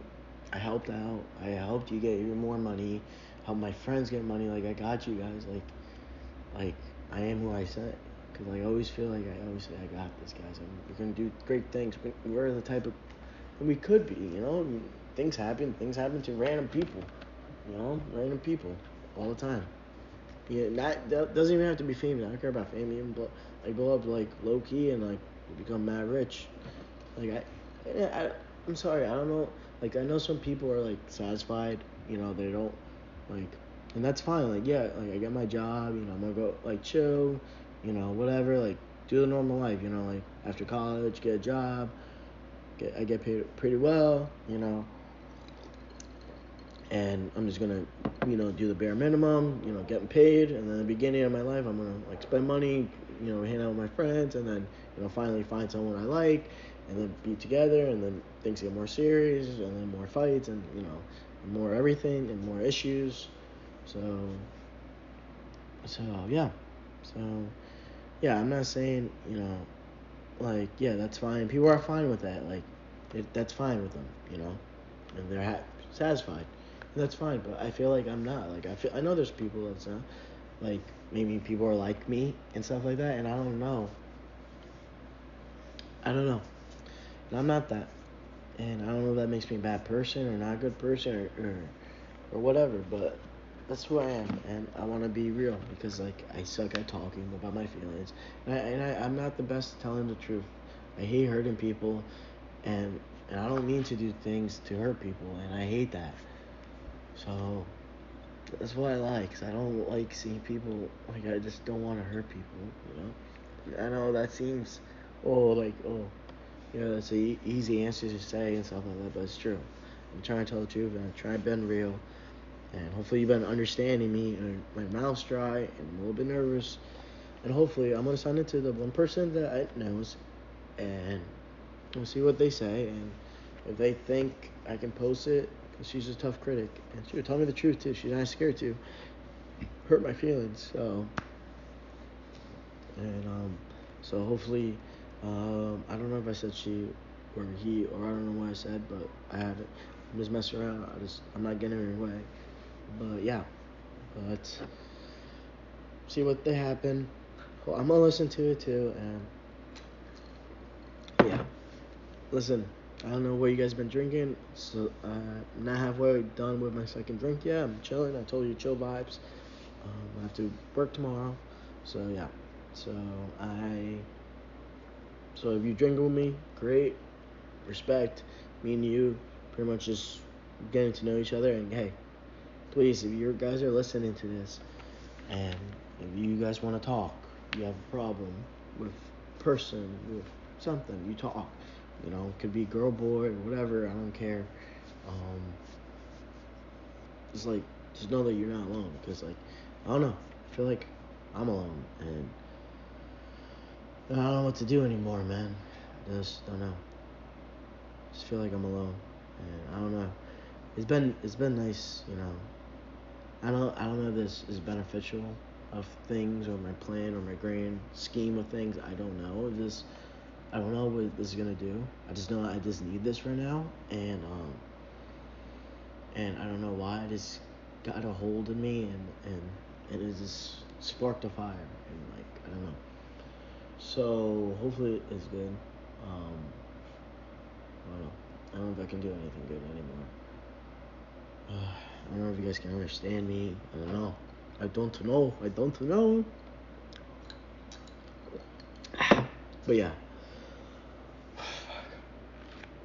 I helped out, I helped you get even more money, helped my friends get money, like I got you guys, like I am who I said, because I always feel like I always say I got this, guys, and we're gonna do great things. We're the type of, and we could be, things happen to random people, random people all the time. Yeah, that doesn't even have to be famous. I don't care about fame. Even blow up like low key and like become mad rich. Like I'm sorry. I don't know. Like I know some people are like satisfied. They don't like, and that's fine. Like yeah, like I get my job. I'm gonna go like chill. Whatever. Like do the normal life. Like after college, get a job. I get paid pretty well. And I'm just gonna, do the bare minimum, getting paid, and then the beginning of my life, I'm gonna like spend money, hang out with my friends, and then, finally find someone I like, and then be together, and then things get more serious, and then more fights, and more everything, and more issues. So, so yeah, so yeah, I'm not saying, like yeah, that's fine. People are fine with that, like that's fine with them, and they're satisfied. And that's fine, but I feel like I'm not. Like I know there's people that's not. Like maybe people are like me and stuff like that, and I don't know. I don't know. And I'm not that, and I don't know if that makes me a bad person or not a good person or whatever. But that's who I am, and I want to be real because like I suck at talking about my feelings, I'm not the best at telling the truth. I hate hurting people, and I don't mean to do things to hurt people, and I hate that. So that's what I like, 'cause I don't like seeing people, like, I just don't want to hurt people. I know that seems, that's a easy answer to say and stuff like that, but it's true. I'm trying to tell the truth, and I'm trying to be real, and hopefully you've been understanding me, and my mouth's dry, and I'm a little bit nervous, and hopefully I'm going to send it to the one person that I knows, and we'll see what they say, and if they think I can post it, because she's a tough critic, and she would tell me the truth too. She's not scared to hurt my feelings. And so hopefully, I don't know if I said she or he, or I don't know what I said, but I haven't. I'm just messing around. I'm not getting in your way. But yeah, let's see what they happen. Well, I'm gonna listen to it too, and yeah, listen. I don't know what you guys been drinking. So not halfway done with my second drink yet. I'm chilling. I told you chill vibes. I have to work tomorrow, so yeah. So I. So if you drink with me, great. Respect. Me and you, pretty much just getting to know each other. And hey, please, if you guys are listening to this, and if you guys want to talk, you have a problem with person, with something, you talk. It could be girl, boy, or whatever. I don't care. Um, just like, just know that you're not alone. Because like, I don't know. I feel like I'm alone, and I don't know what to do anymore, man. I just don't know. Just feel like I'm alone, and I don't know. It's been nice. I don't know if this is beneficial of things or my plan or my grand scheme of things. I don't know if this. I don't know what this is gonna do. I just know I just need this right now, and I don't know why. I just got a hold of me, and it just sparked a fire, and like I don't know. So hopefully it's good. Um, I don't know. I don't know if I can do anything good anymore. I don't know if you guys can understand me. I don't know. I don't know. I don't know. But yeah.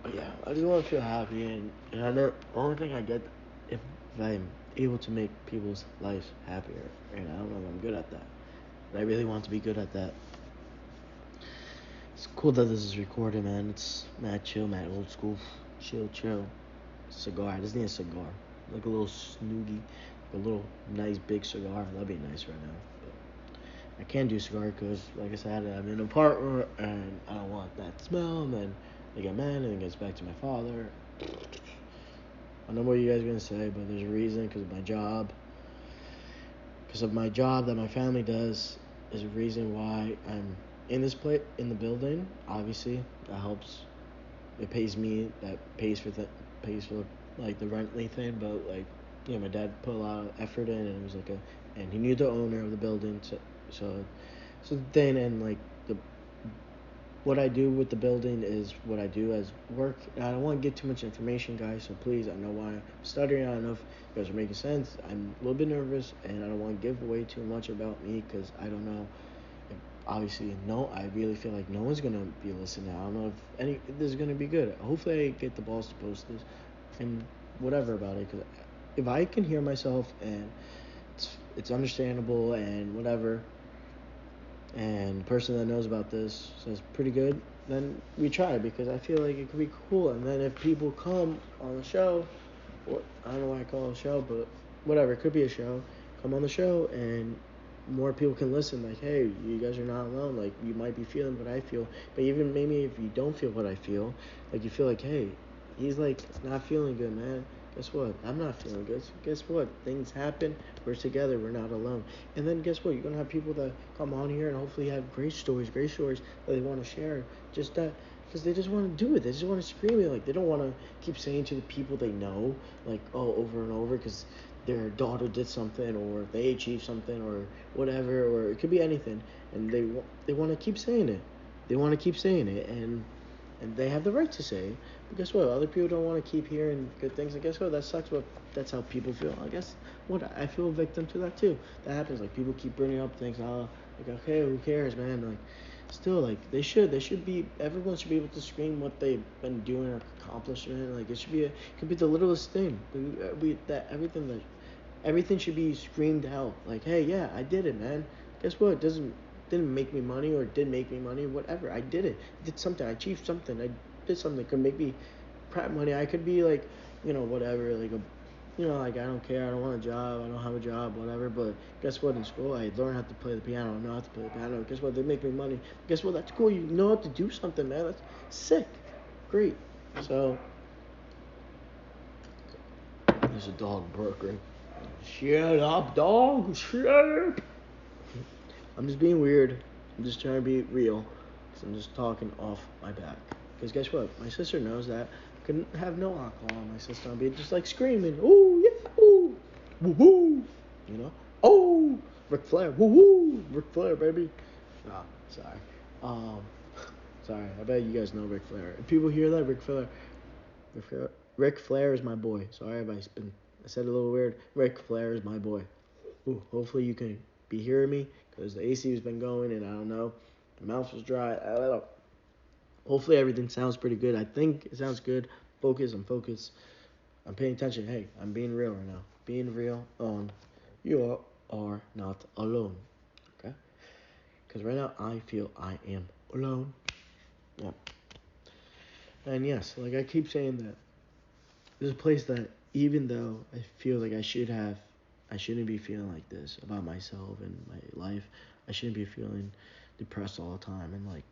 But yeah, I just want to feel happy, and I know the only thing I get if I'm able to make people's lives happier, and I don't know if I'm good at that. But I really want to be good at that. It's cool that this is recorded, man. It's mad chill, mad old school. Chill, chill. Cigar. I just need a cigar. Like a little snoogie. A little nice big cigar. That'd be nice right now. But I can't do cigar because, like I said, I'm in an apartment and I don't want that smell. And then they get mad and it gets back to my father. I know what you guys are going to say, but there's a reason because of my job. Because of my job that my family does is a reason why I'm in this place, in the building. Obviously, that helps. It pays me. That pays for like the rently thing. But like, my dad put a lot of effort in, and it was like and he knew the owner of the building. So the thing, and like the what I do with the building is what I do as work. And I don't want to get too much information, guys. So please, I know why I'm stuttering. I don't know if you guys are making sense. I'm a little bit nervous, and I don't want to give away too much about me because I don't know. Obviously, no. I really feel like no one's gonna be listening. I don't know if this is gonna be good. Hopefully, I get the balls to post this and whatever about it. Because if I can hear myself and it's understandable and whatever, and the person that knows about this says pretty good, then we try because I feel like it could be cool. And then if people come on the show, or I don't know why I call it a show, but whatever, it could be a show. Come on the show and more people can listen. Like, hey, you guys are not alone. Like, you might be feeling what I feel, but even maybe if you don't feel what I feel, like you feel like, hey, he's like not feeling good, man. Guess what? I'm not feeling good. So guess what? Things happen. We're together. We're not alone. And then guess what? You're gonna have people that come on here and hopefully have great stories that they want to share. Just that because they just want to do it. They just want to scream it. Like they don't want to keep saying to the people they know, like over and over, because their daughter did something or they achieved something or whatever, or it could be anything, and they want to keep saying it. They want to keep saying it, and they have the right to say it. But guess what? Other people don't want to keep hearing good things, and guess what? That sucks. But that's how people feel. I guess what I feel a victim to that too. That happens. Like people keep bringing up things. Like okay, who cares, man? Like still, like they should be. Everyone should be able to scream what they've been doing or accomplishment. Like it could be the littlest thing. Everything should be screamed out. Like hey, yeah, I did it, man. Guess what? It didn't make me money or did make me money, whatever. I did it. I did something. I achieved something. I did something that could make me crap money. I could be like, whatever, like like I don't care. I don't want a job. I don't have a job, whatever. But guess what? In school, I learned how to play the piano. I know how to play the piano. Guess what? They make me money. Guess what? That's cool. You know how to do something, man. That's sick. Great. So there's a dog barking. Shut up, dog. Shut up. I'm just being weird. I'm just trying to be real. Because I'm just talking off my back. Because guess what? My sister knows that I couldn't have no alcohol in my system. I'd be just like screaming, ooh, yeah, ooh, woo woo, you know? Oh, Ric Flair, woo woo, Ric Flair, baby. Oh, sorry. Um, sorry. I bet you guys know Ric Flair. If people hear that, Ric Flair, Ric Flair is my boy. Sorry if I said a little weird. Ric Flair is my boy. Ooh, hopefully you can be hearing me because the AC has been going and I don't know. My mouth is dry. I don't know. Hopefully everything sounds pretty good. I think it sounds good. Focus. I'm focused. I'm paying attention. Hey, I'm being real right now. Being real on you are not alone. Okay? Because right now I feel I am alone. Yeah. And yes, like I keep saying that there's a place that even though I feel like I shouldn't be feeling like this about myself and my life. I shouldn't be feeling depressed all the time and like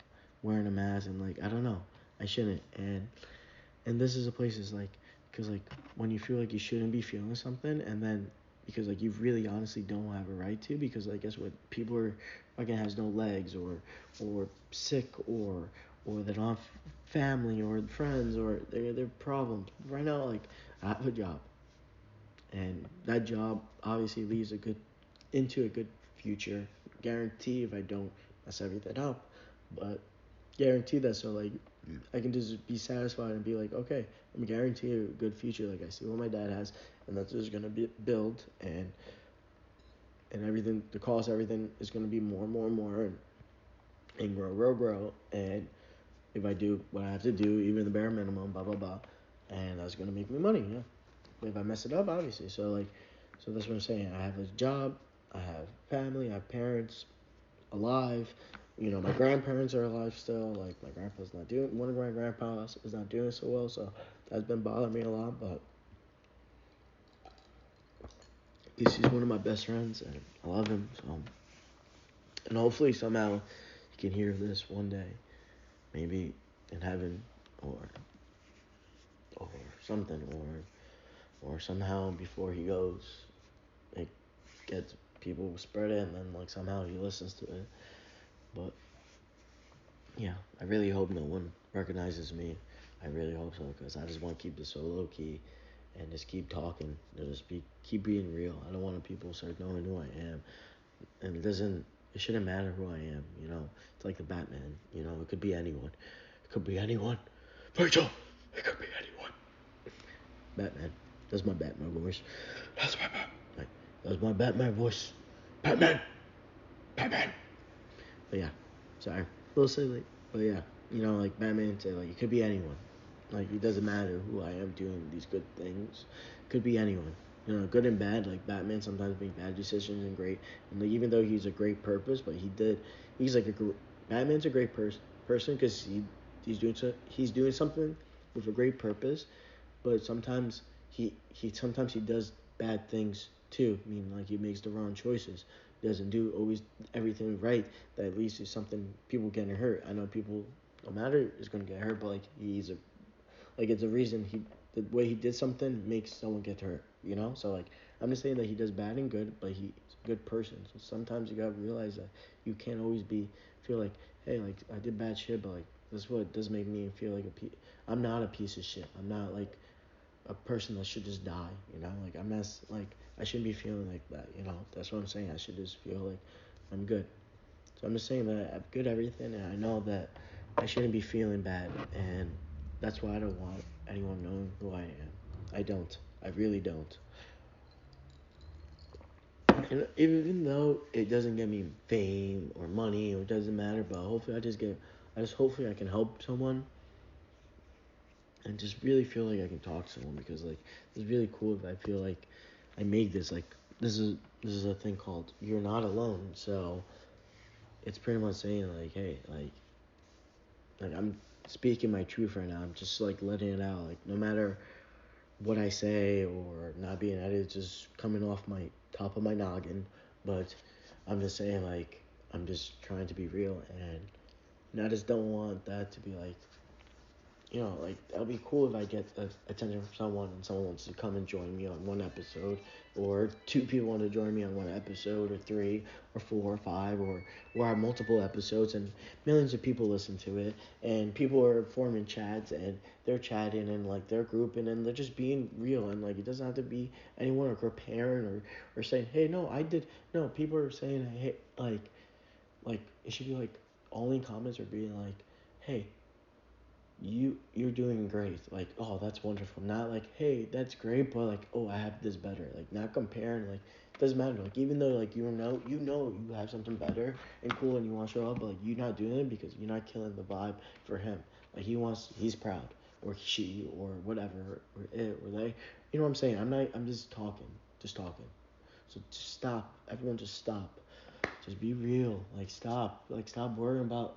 wearing a mask and like I don't know. I shouldn't. And this is a place is like because like when you feel like you shouldn't be feeling something and then because like you really honestly don't have a right to because like guess what people are fucking has no legs or sick or they don't have family or friends or they're problems right now like I have a job and that job obviously leads a good into a good future guarantee if I don't mess everything up but guarantee that so like I can just be satisfied and be like okay I'm guaranteed a good future like I see what my dad has and that's just gonna be build and everything the cost everything is gonna be more and more and more and grow and if I do what I have to do even the bare minimum blah blah blah and that's gonna make me money yeah but if I mess it up obviously so like so that's what I'm saying I have a job I have family I have parents alive. You know, my grandparents are alive still. Like my grandpa's not doing one of my grandpas is not doing so well, so that's been bothering me a lot. But he's one of my best friends, and I love him. So, and hopefully somehow he can hear this one day, maybe in heaven or or something, or somehow before he goes, it gets people spread it, and then like somehow he listens to it. But yeah, I really hope no one recognizes me. I really hope so because I just want to keep this so low key and just keep talking. Just keep being real. I don't want people to start knowing who I am, and it shouldn't matter who I am. You know, it's like the Batman. You know, it could be anyone. It could be anyone. Rachel, it could be anyone. Batman. That's my Batman voice. That's my Batman. Like, that's my Batman voice. Batman. Batman. But yeah, sorry, a little silly. But yeah, you know, like Batman said, like it could be anyone. Like it doesn't matter who I am doing these good things. It could be anyone. You know, good and bad. Like Batman sometimes makes bad decisions and great. And like, even though he's a great purpose, but he's like Batman's a great person because he's doing something with a great purpose. But sometimes sometimes he does bad things too. I mean, like he makes the wrong choices. He doesn't do always everything right. That leads to something people getting hurt. I know people, no matter is gonna get hurt, but like it's a reason the way he did something makes someone get hurt. You know, so like I'm just saying that he does bad and good, but he's a good person. So sometimes you gotta realize that you can't always feel like hey like I did bad shit, but like this is what does make me feel like I'm not a piece of shit. I'm not like a person that should just die, you know? Like I'm not like I shouldn't be feeling like that, you know? That's what I'm saying. I should just feel like I'm good. So I'm just saying that I'm good at everything and I know that I shouldn't be feeling bad and that's why I don't want anyone knowing who I am. I don't. I really don't. And even though it doesn't get me fame or money or it doesn't matter, but hopefully I just hopefully I can help someone and just really feel like I can talk to someone because like it's really cool if I feel like I made this like this is a thing called you're not alone. So it's pretty much saying like hey like I'm speaking my truth right now. I'm just like letting it out. Like no matter what I say or not being edited, just coming off my top of my noggin. But I'm just saying like I'm just trying to be real and I just don't want that to be like like that'll be cool if I get attention from someone and someone wants to come and join me on one episode, or two people want to join me on one episode, or three, or four, or five, or have multiple episodes, and millions of people listen to it, and people are forming chats and they're chatting and like they're grouping and they're just being real, and like it doesn't have to be anyone or comparing or saying, hey, no, I did. No, people are saying, hey, like it should be like all in comments are being like, hey, you're doing great, like, oh, that's wonderful, not like, hey, that's great, but like, oh, I have this better, like not comparing, like it doesn't matter, like even though like you have something better and cool and you want to show up, but like you're not doing it because you're not killing the vibe for him. Like he's proud, or she, or whatever, or it, or they, you know what I'm saying. I'm just talking. So just stop, everyone, just stop. Just be real. Stop worrying about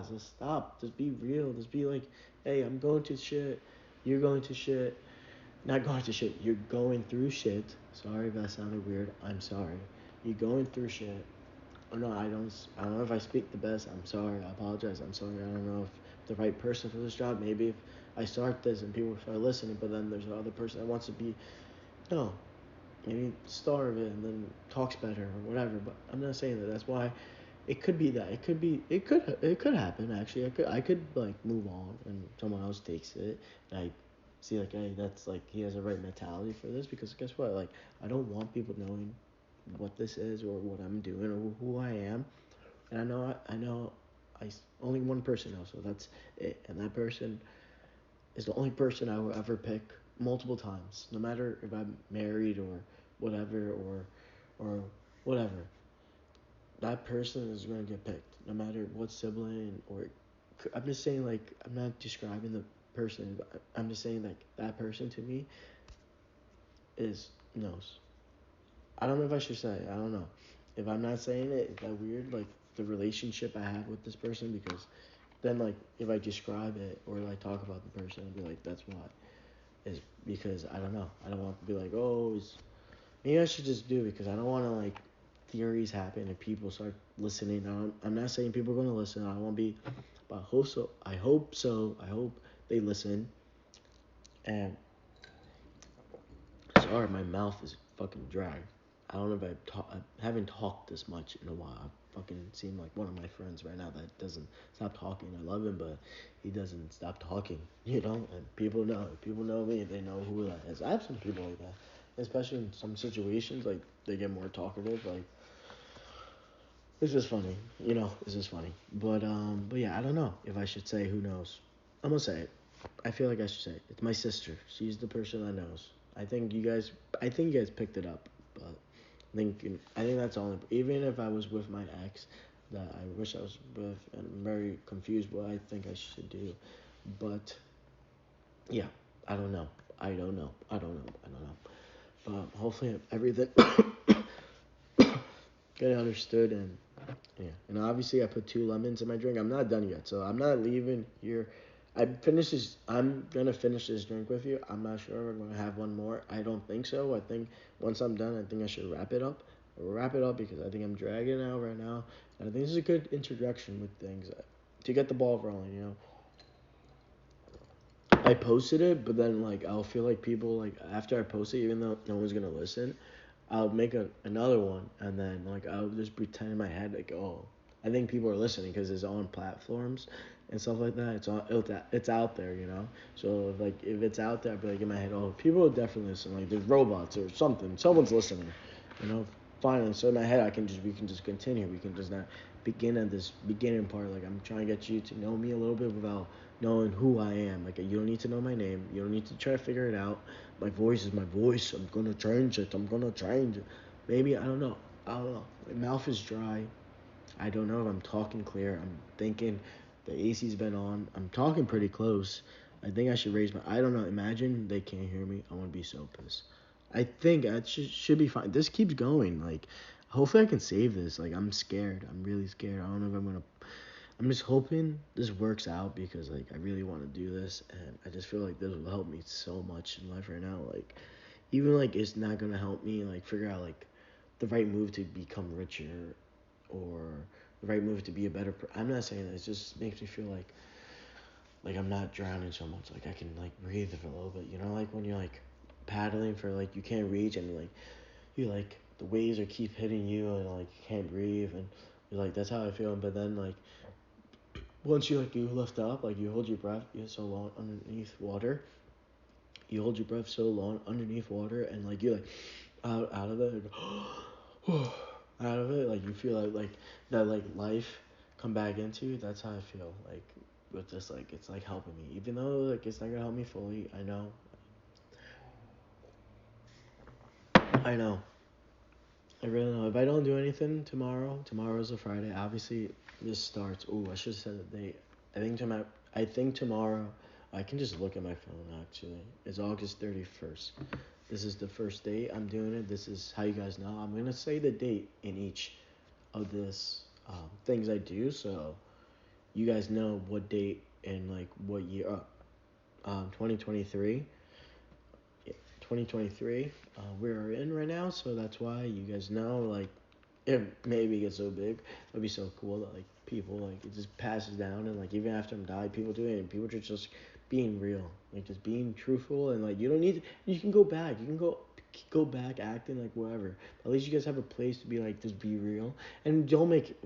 just stop. Just be real. Just be like, hey, I'm going to shit. You're going to shit. Not going to shit. You're going through shit. Sorry if that sounded weird. I'm sorry. You're going through shit. Oh no, I don't know if I speak the best. I'm sorry. I apologize. I'm sorry. I don't know if the right person for this job. Maybe if I start this and people start listening, but then there's another person that wants to be, no, maybe starve it and then talks better or whatever. But I'm not saying that. That's why it could be that. It could happen actually. I could like move on and someone else takes it and I see like, hey, that's like he has the right mentality for this, because guess what? Like I don't want people knowing what this is or what I'm doing or who I am. And I only one person knows, so that's it. And that person is the only person I will ever pick multiple times, no matter if I'm married or whatever or whatever. That person is going to get picked, no matter what sibling or. I'm just saying, like, I'm not describing the person, but I'm just saying, like, that person to me is knows. I don't know if I should say. I don't know. If I'm not saying it, is that weird? Like the relationship I have with this person, because then like if I describe it or like talk about the person, I'll be like, that's why. Is because I don't know. I don't want to be like, oh, maybe I should just do it, because I don't want to like theories happen and people start listening. I'm not saying people are going to listen. I won't be, but I hope so. I hope so. I hope they listen. And sorry, my mouth is fucking dry. I don't know if I haven't talked this much in a while. I fucking seem like one of my friends right now that doesn't stop talking. I love him, but he doesn't stop talking. And people know. People know me. They know who that is. I have some people like that, especially in some situations. Like they get more talkative. Like it's just funny. It's just funny. But yeah, I don't know if I should say. Who knows? I'm gonna say it. I feel like I should say it. It's my sister. She's the person that knows. I think you guys picked it up, but I think that's all. Even if I was with my ex, that I wish I was with, and I'm very confused what I think I should do. But yeah, I don't know. I don't know. I don't know. I don't know. But hopefully everything get understood, and yeah. And obviously I put 2 lemons in my drink. I'm not done yet, so I'm not leaving here. I'm gonna finish this drink with you. I'm not sure I'm gonna have one more. I don't think so. I think once I'm done, I think I should wrap it up. Wrap it up because I think I'm dragging out right now, and I think this is a good introduction with things to get the ball rolling. I posted it, but then like I'll feel like people like after I post it, even though no one's gonna listen, I'll make another one, and then like I'll just pretend in my head like, oh, I think people are listening because it's on platforms and stuff like that. It's out there. So if it's out there, I'll be like in my head, oh, people will definitely listen. Like there's robots or something. Someone's listening. You know. Finally, so in my head, we can just continue. We can just not begin at this beginning part. Like I'm trying to get you to know me a little bit without knowing who I am. Like you don't need to know my name. You don't need to try to figure it out. My voice is my voice. I'm gonna change it. I'm gonna change it. Maybe I don't know. I don't know. My mouth is dry. I don't know if I'm talking clear. I'm thinking the AC's been on. I'm talking pretty close. I think I should raise my. I don't know. Imagine they can't hear me. I want to be so pissed. I think I should be fine. This keeps going. Like, hopefully I can save this. Like, I'm scared. I'm really scared. I don't know if I'm gonna. I'm just hoping this works out, because like I really want to do this, and I just feel like this will help me so much in life right now. Like, even like it's not gonna help me like figure out like the right move to become richer, or the right move to be a better. I'm not saying that. It just makes me feel like I'm not drowning so much. Like I can like breathe for a little bit. You know, like when you're like paddling for like you can't reach and like you like the waves are keep hitting you and like you can't breathe and you're like that's how I feel. But then like once you like you lift up, like you hold your breath so long underneath water. You hold your breath so long underneath water and like you like out of it, out of it. Like you feel like that like life come back into you. That's how I feel like with this like it's like helping me. Even though like it's not gonna help me fully. I know. I know. I really know. If I don't do anything tomorrow's a Friday. Obviously, this starts. Oh, I should have said the date. I think tomorrow. I think tomorrow. I can just look at my phone. Actually, it's August 31st. This is the first day I'm doing it. This is how you guys know. I'm gonna say the date in each of this things I do, so you guys know what date and like what year. 2023. 2023 we're in right now, so that's why you guys know like it maybe gets so big. It'd be so cool that like people like it just passes down and like even after I'm died people do it and people are just being real, like just being truthful and like you don't need you can go back, you can go back acting like whatever. At least you guys have a place to be like just be real and don't make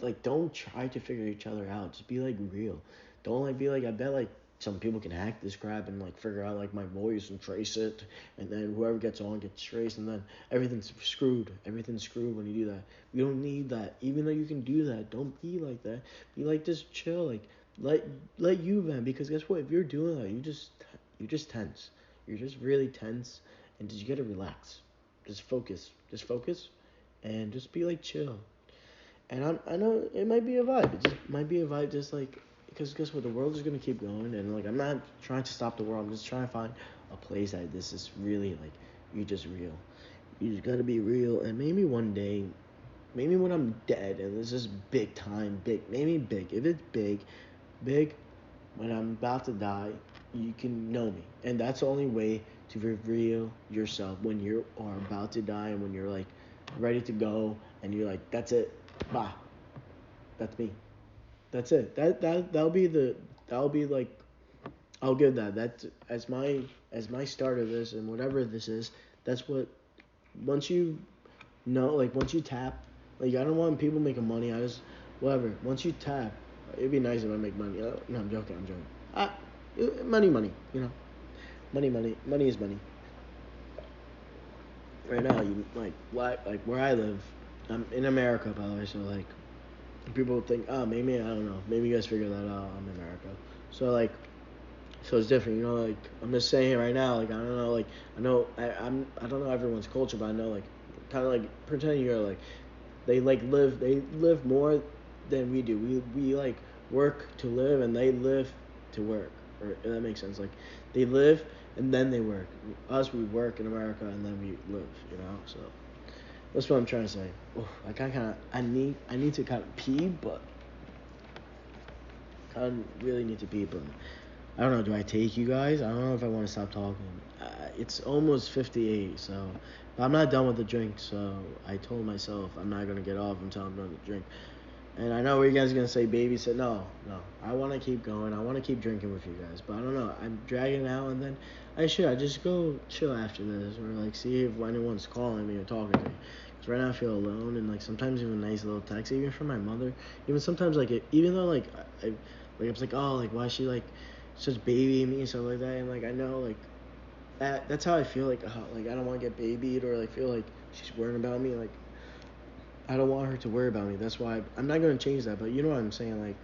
like don't try to figure each other out, just be like real. Don't like be like I bet like some people can hack this crap and like figure out like my voice and trace it, and then whoever gets on gets traced, and then everything's screwed. Everything's screwed when you do that. You don't need that. Even though you can do that, don't be like that. Be like just chill. Like let let you vent, because guess what? If you're doing that, you just tense. You're just really tense, and just you gotta relax. Just focus. Just focus, and just be like chill. And I know it might be a vibe. It just might be a vibe, just like because guess what, the world is gonna keep going, and like I'm not trying to stop the world. I'm just trying to find a place that this is really like you just real. You just gotta be real, and maybe one day, maybe when I'm dead and this is big time, big, maybe big. If it's big, big, when I'm about to die, you can know me, and that's the only way to reveal yourself when you are about to die and when you're like ready to go, and you're like, that's it, bye, that's me. That's it. That'll be like I'll give that. That as my start of this and whatever this is. That's what once you know like once you tap like I don't want people making money. I just whatever. Once you tap, it'd be nice if I make money. No, I'm joking. I'm joking. Money, money. You know, money is money. Right now, you like where I live. I'm in America, by the way. So like people think, oh, maybe I don't know. Maybe you guys figure that out. I'm in America. So like so it's different, you know. Like I'm just saying it right now. Like I don't know. Like I know I don't know everyone's culture, but I know like kind of like pretending you're like they live more than we do. We like work to live and they live to work. Or if that makes sense. Like they live and then they work. Us we work in America and then we live. You know. So that's what I'm trying to say. Oof, I kind of I need to kind of pee, but kind of really need to pee, but I don't know. Do I take you guys? I don't know if I want to stop talking. It's almost 58, so but I'm not done with the drink. So I told myself I'm not gonna get off until I'm done with the drink. And I know what you guys are gonna say, babysit. No, no. I want to keep going. I want to keep drinking with you guys, but I don't know. I'm dragging it out, and then I just go chill after this, or like see if anyone's calling me or talking to me. Cause right now I feel alone, and like sometimes even a nice little text, even from my mother. Even sometimes like even though like I was like oh like why is she like such baby me and stuff like that, and like I know like that's how I feel like I don't want to get babied or like feel like she's worrying about me like I don't want her to worry about me. That's why I'm not gonna change that. But you know what I'm saying? Like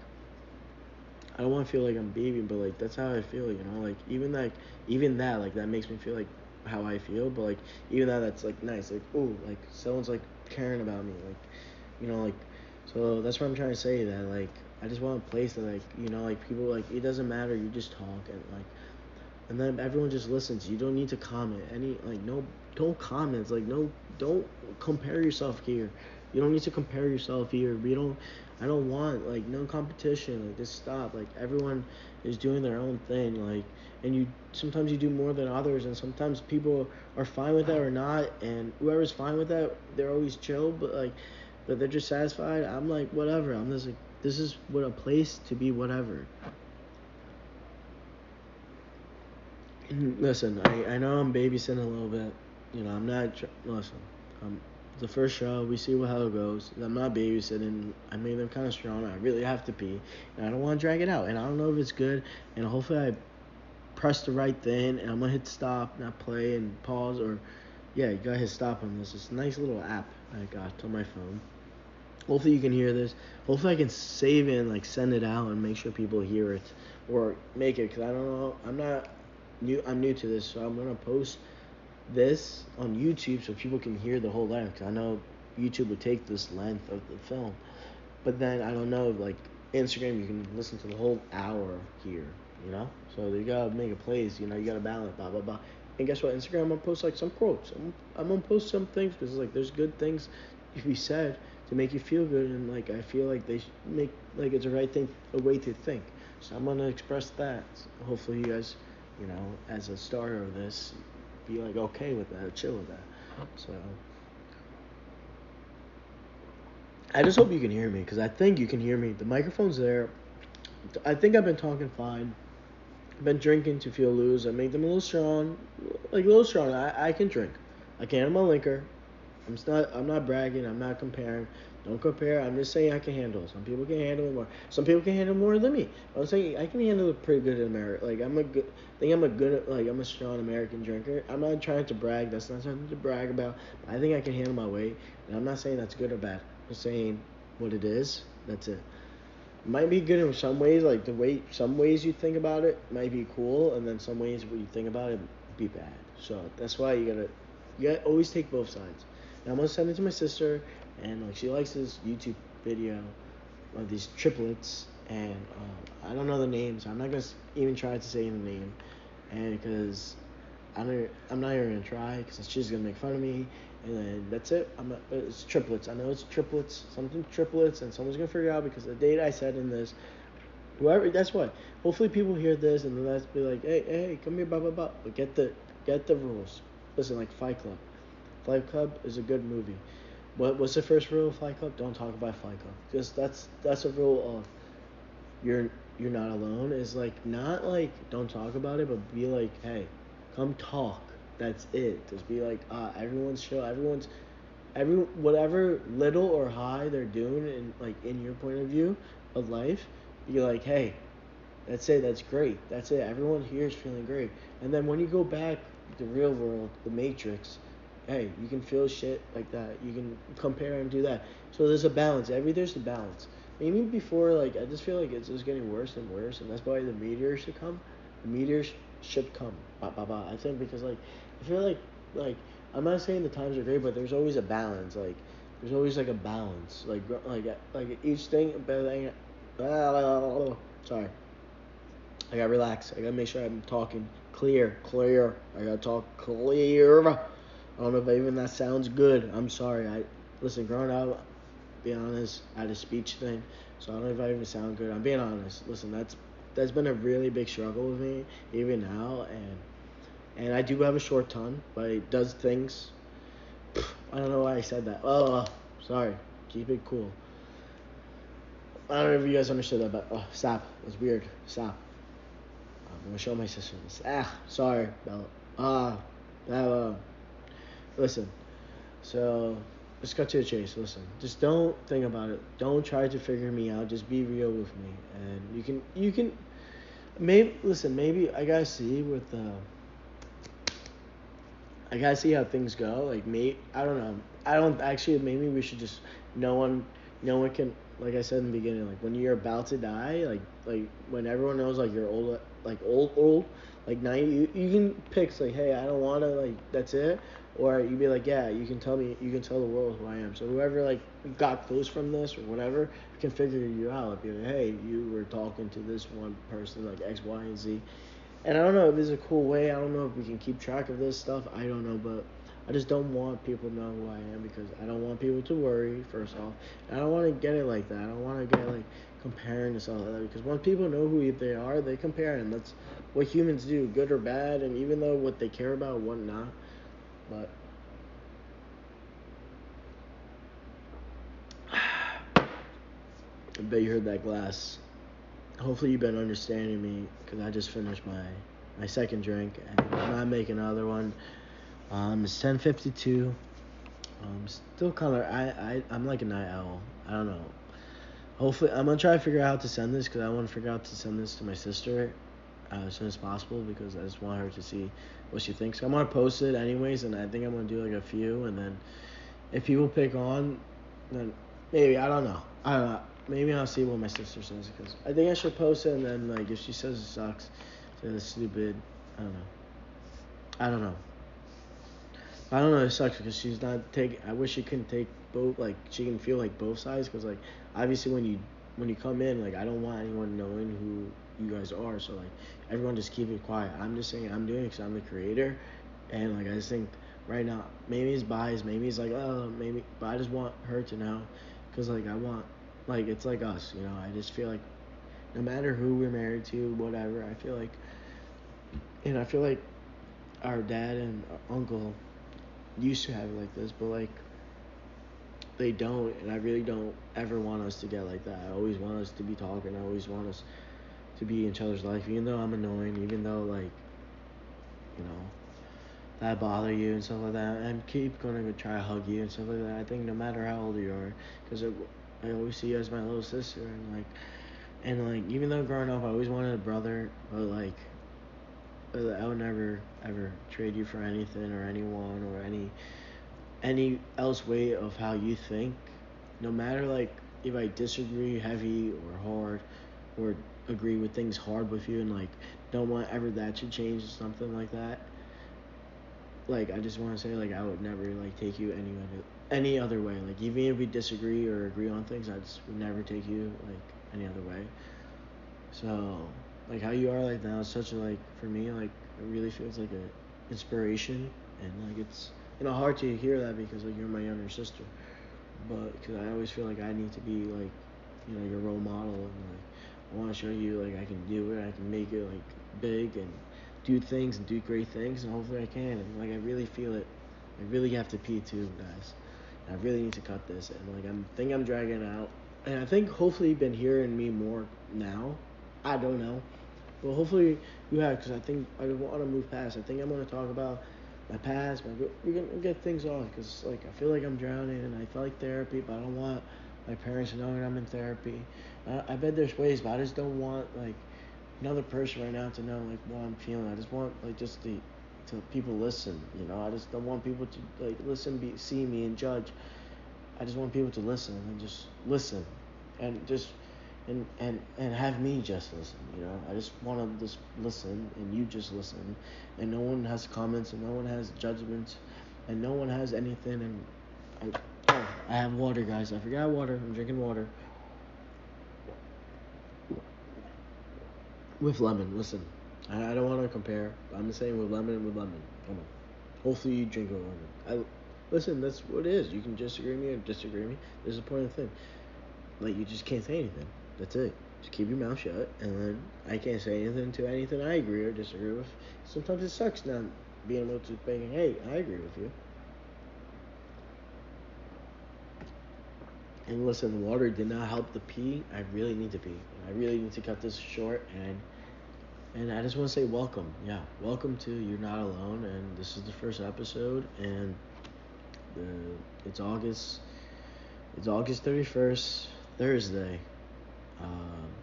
I don't want to feel like I'm baby, but like that's how I feel. You know, like even that like that makes me feel like how I feel. But like even that's like nice. Like oh like someone's like caring about me. Like you know like so that's what I'm trying to say. That like I just want a place that like you know like people like it doesn't matter. You just talk and then everyone just listens. You don't need to comment any like no don't comment. It's like no don't compare yourself here. You don't need to compare yourself here. We don't I don't want like no competition. Like just stop. Like everyone is doing their own thing. Like and you sometimes you do more than others, and sometimes people are fine with that or not. And whoever's fine with that, they're always chill. But they're just satisfied. I'm like whatever. I'm just like this is what a place to be whatever. Listen, I know I'm babysitting a little bit. You know, I'm not. Listen, the first show we see how it goes. I'm not babysitting. I made them kind of strong. I really have to pee, and I don't want to drag it out. And I don't know if it's good. And hopefully I press the right thing, and I'm gonna hit stop, not play and pause, or yeah, you gotta hit stop on this. It's a nice little app I got on my phone. Hopefully you can hear this. Hopefully I can save it and like send it out and make sure people hear it or make it, because I don't know. I'm not new. I'm new to this, so I'm gonna post this on YouTube so people can hear the whole length. 'Cause I know YouTube would take this length of the film, but then I don't know, like Instagram, you can listen to the whole hour here, you know. So you gotta make a place, you know. You gotta balance, blah blah blah. And guess what? Instagram, I'm gonna post like some quotes. I'm gonna post some things because like there's good things to be said to make you feel good, and like I feel like they should make like it's a right thing, a way to think. So I'm gonna express that. Hopefully you guys, you know, as a starter of this, be like okay with that, chill with that. So I just hope you can hear me because I think you can hear me. The microphone's there. I think I've been talking fine. I've been drinking to feel loose. I make them a little strong, like a little strong. I can drink. I can handle my liquor. I'm not bragging. I'm not comparing. Don't compare. I'm just saying I can handle it. Some people can handle it more. Some people can handle it more than me. I'm saying I can handle it pretty good in America. Like I'm a good. I think I'm a good. Like I'm a strong American drinker. I'm not trying to brag. That's not something to brag about. I think I can handle my weight, and I'm not saying that's good or bad. I'm just saying what it is. That's it. Might be good in some ways, like the way some ways you think about it might be cool, and then some ways when you think about it be bad. So that's why you gotta always take both sides. And I'm gonna send it to my sister, and like she likes this YouTube video of these triplets, and I don't know the names. I'm not gonna even try to say the name, and because I'm not even gonna try because she's gonna make fun of me, and then that's it. It's triplets. I know it's triplets, something triplets, and someone's gonna figure out because the date I said in this, whoever. That's what. Hopefully people hear this and then let's be like, hey, come here, blah blah blah. But get the rules. Listen, like Fight Club. Fight Club is a good movie. What's the first rule of Fight Club? Don't talk about Fight Club. Just that's a rule of you're you're not alone. Is like not like don't talk about it, but be like, hey, come talk. That's it. Just be like, everyone's chill. Every whatever little or high they're doing in like in your point of view of life, be like, hey, that's it. That's great. That's it. Everyone here is feeling great. And then when you go back the real world, the Matrix, hey, you can feel shit like that. You can compare and do that. So there's a balance. There's a balance. Maybe before, like I just feel like it's just getting worse and worse, and that's why the meteors should come. The meteors should come. Bah, bah, bah. I think because like I feel like I'm not saying the times are great, but there's always a balance. Like there's always like a balance. Like each thing. Sorry. I gotta relax. I gotta make sure I'm talking clear. I gotta talk clear. I don't know if even that sounds good. I'm sorry. I listen. Growing up, be honest, I had a speech thing, so I don't know if I even sound good. I'm being honest. Listen, that's been a really big struggle with me even now, and I do have a short tongue, but it does things. I don't know why I said that. Oh, sorry. Keep it cool. I don't know if you guys understood that, but stop. It's weird. Stop. I'm gonna show my sister this. Sorry, Bella. Bella. Listen. So, let's cut to the chase. Listen. Just don't think about it. Don't try to figure me out. Just be real with me, and you can. Maybe listen. Maybe I gotta see with the. I gotta see how things go. Like, I don't know. I don't actually. Maybe we should just. No one. No one can. Like I said in the beginning. Like when you're about to die. Like when everyone knows. Like you're old. Like old. Like now you can pick. Like hey, I don't wanna. Like that's it. Or you be like yeah. You can tell me. You can tell the world who I am. So whoever like got close from this or whatever can figure you out. Be like hey, you were talking to this one person like X, Y, and Z. And I don't know if it's a cool way. I don't know if we can keep track of this stuff. I don't know, but I just don't want people to know who I am because I don't want people to worry. First off, and I don't want to get it like that. I don't want to get like comparing to stuff like that because once people know who they are, they compare, and that's what humans do, good or bad. And even though what they care about, what not, but I bet you heard that glass. Hopefully you've been understanding me because I just finished my my second drink, and I'm not making another one. It's 10:52. Still kind of I'm like a night owl. I don't know. Hopefully, I'm gonna try to figure out how to send this because I want to figure out to send this to my sister as soon as possible because I just want her to see what she thinks. I'm gonna post it anyways, and I think I'm gonna do like a few, and then if people pick on, then maybe I don't know. I don't know. Maybe I'll see what my sister says because I think I should post it, and then like if she says it sucks, then it's stupid. I don't know. I don't know. I don't know. It sucks because she's not taking. I wish she couldn't take both. Like she can feel like both sides because like obviously when you come in, like I don't want anyone knowing who you guys are. So like everyone just keep it quiet. I'm just saying I'm doing it because I'm the creator, and like I just think right now maybe it's biased, maybe it's like oh maybe, but I just want her to know because like I want like it's like us, you know. I just feel like no matter who we're married to, whatever. I feel like and I feel like our dad and our uncle used to have it like this, but like they don't, and I really don't ever want us to get like that. I always want us to be talking. I always want us to be in each other's life, even though I'm annoying, even though like you know that bother you and stuff like that. And keep gonna go try to hug you and stuff like that. I think no matter how old you are, because I always see you as my little sister, and like even though growing up I always wanted a brother, but like I would never ever trade you for anything or anyone or any else way of how you think, no matter like if I disagree heavy or hard or agree with things hard with you and like don't want ever that to change or something like that. Like I just want to say like I would never like take you any other way. Like even if we disagree or agree on things, I just would never take you like any other way. So like how you are like now is such a like for me like it really feels like a inspiration and like it's hard to hear that because like you're my younger sister, but because I always feel like I need to be like your role model and like I want to show you like I can do it, I can make it like big and do things and do great things and hopefully I can and like I really feel it. I really have to pee too, guys. I really need to cut this and like I'm dragging it out and I think hopefully you've been hearing me more now. I don't know. Well, hopefully you have, because I think I want to move past. I think I'm going to talk about my past. We're going to get things off, because like I feel like I'm drowning, and I feel like therapy, but I don't want my parents to know that I'm in therapy. I bet there's ways, but I just don't want like another person right now to know like what I'm feeling. I just want like just to people listen. I just don't want people to like listen, see me and judge. I just want people to listen and just listen, and just and have me just listen. I just want to just listen and you just listen, and no one has comments and no one has judgments, and no one has anything. And I have water, guys. I forgot water. I'm drinking water with lemon. Listen, I don't want to compare. I'm just saying with lemon and with lemon. Come on. Hopefully you drink with lemon. Listen. That's what it is. You can disagree with me or disagree with me. There's a point of the thing. Like you just can't say anything. That's it. Just keep your mouth shut, and then I can't say anything to anything I agree or disagree with. Sometimes it sucks not being able to say, "Hey, I agree with you." And listen, water did not help the pee. I really need to pee. I really need to cut this short, and I just want to say welcome. Yeah, welcome to You're Not Alone, and this is the first episode, and the it's August. It's August 31st, Thursday.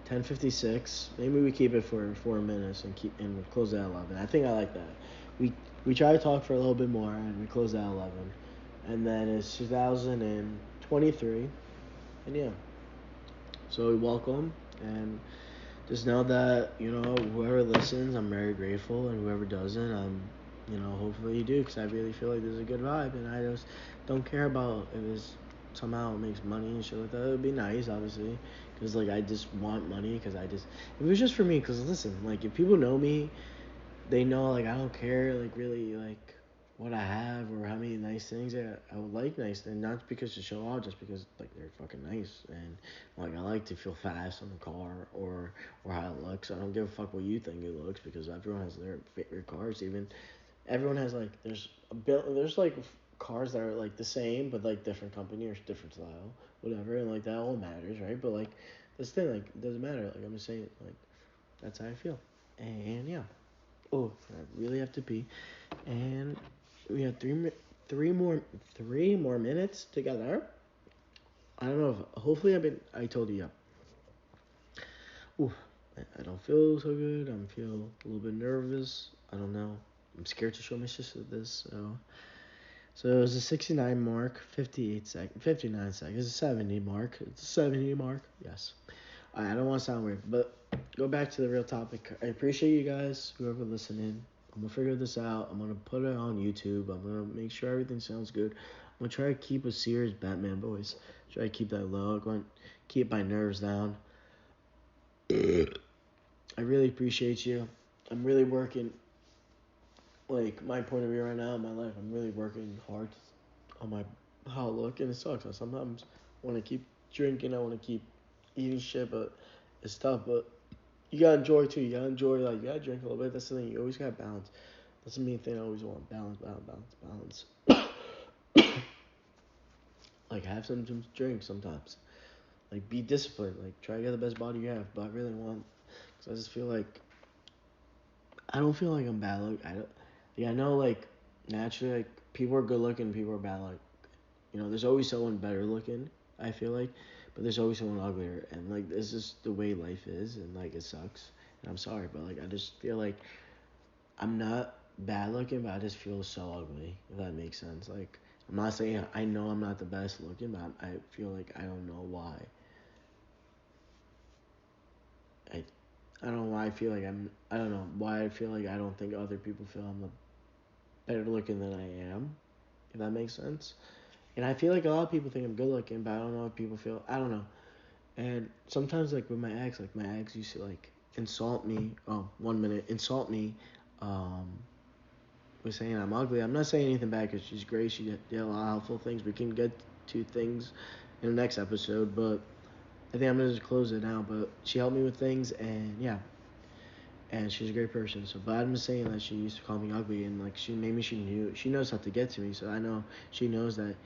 10:56. Maybe we keep it for 4 minutes and we close at 11. I think I like that. We we try to talk for a little bit more and we close at 11. And then it's 2023. And yeah. So welcome and just know that whoever listens, I'm very grateful, and whoever doesn't, hopefully you do, because I really feel like there's a good vibe, and I just don't care about if it's somehow it makes money and shit like that. It would be nice, obviously, because like I just want money, because if it was just for me, because listen, like if people know me, they know like I don't care like really like what I have or how many nice things I would like nice things, not because to show off, just because like they're fucking nice, and like I like to feel fast on the car or how it looks. I don't give a fuck what you think it looks, because everyone has their favorite cars. Even everyone has like there's like cars that are like the same but like different company or different style, whatever, and like that all matters, right? But like this thing like it doesn't matter. Like I'm just saying like that's how I feel, and yeah. Oh, I really have to pee. And we have three more minutes together. I don't know. Hopefully, I told you. Yeah. Ooh, I don't feel so good. I feel a little bit nervous. I don't know. I'm scared to show my sister this. So it was a 69 mark, 58 seconds, 59 seconds. It's a 70 mark. It's a 70 mark. Yes. I don't want to sound weird, but go back to the real topic. I appreciate you guys, whoever listening. I'm gonna figure this out. I'm gonna put it on YouTube. I'm gonna make sure everything sounds good. I'm gonna try to keep a serious Batman voice. Try to keep that low. I'm gonna keep my nerves down. I really appreciate you. I'm really working, like, my point of view right now in my life. I'm really working hard on my how I look, and it sucks. I sometimes want to keep drinking. I want to keep eating shit, but it's tough. But you gotta enjoy too. You gotta enjoy, like, you gotta drink a little bit. That's the thing. You always gotta balance. That's the main thing I always want. Balance. Like, have some drink sometimes. Like, be disciplined. Like, try to get the best body you have. But I really want, because I just feel like I don't feel like I'm bad. Look, I don't. Yeah, I know, like, naturally, like, people are good looking, people are bad. Like, there's always someone better looking. I feel like, but there's always someone uglier, and, like, this is the way life is, and, like, it sucks. And I'm sorry, but, like, I just feel like I'm not bad looking, but I just feel so ugly. If that makes sense. Like, I'm not saying I know I'm not the best looking, but I feel like I don't know why. I I don't know why I feel like I don't know why I feel like I don't think other people feel I'm the better looking than I am. If that makes sense. And I feel like a lot of people think I'm good looking, but I don't know if people feel. I don't know. And sometimes, like, with my ex used to, like, insult me. Oh, 1 minute, insult me. Um, was saying I'm ugly. I'm not saying anything bad because she's great. She did a lot of helpful things. We can get to things in the next episode, but I think I'm gonna just close it now. But she helped me with things, and yeah, and she's a great person. So, but I'm just saying that she used to call me ugly, and, like, she knows how to get to me. So I know she knows that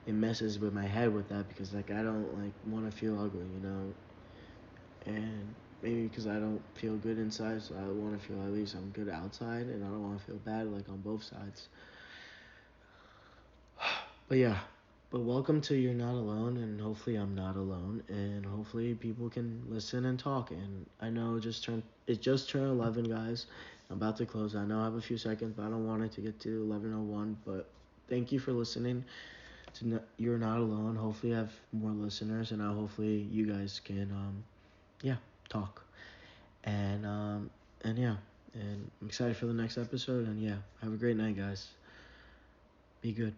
it messes with my head with that because, like, I don't, like, want to feel ugly. And maybe because I don't feel good inside, so I want to feel at least I'm good outside, and I don't want to feel bad, like, on both sides. But yeah, but welcome to You're Not Alone, and hopefully I'm not alone, and hopefully people can listen and talk. And I know it just turned 11, guys. I'm about to close. I know I have a few seconds, but I don't want it to get to 11:01. But thank you for listening to You're Not Alone. Hopefully I have more listeners, and hopefully you guys can yeah, talk. And yeah, and I'm excited for the next episode. And yeah, have a great night, guys. Be good.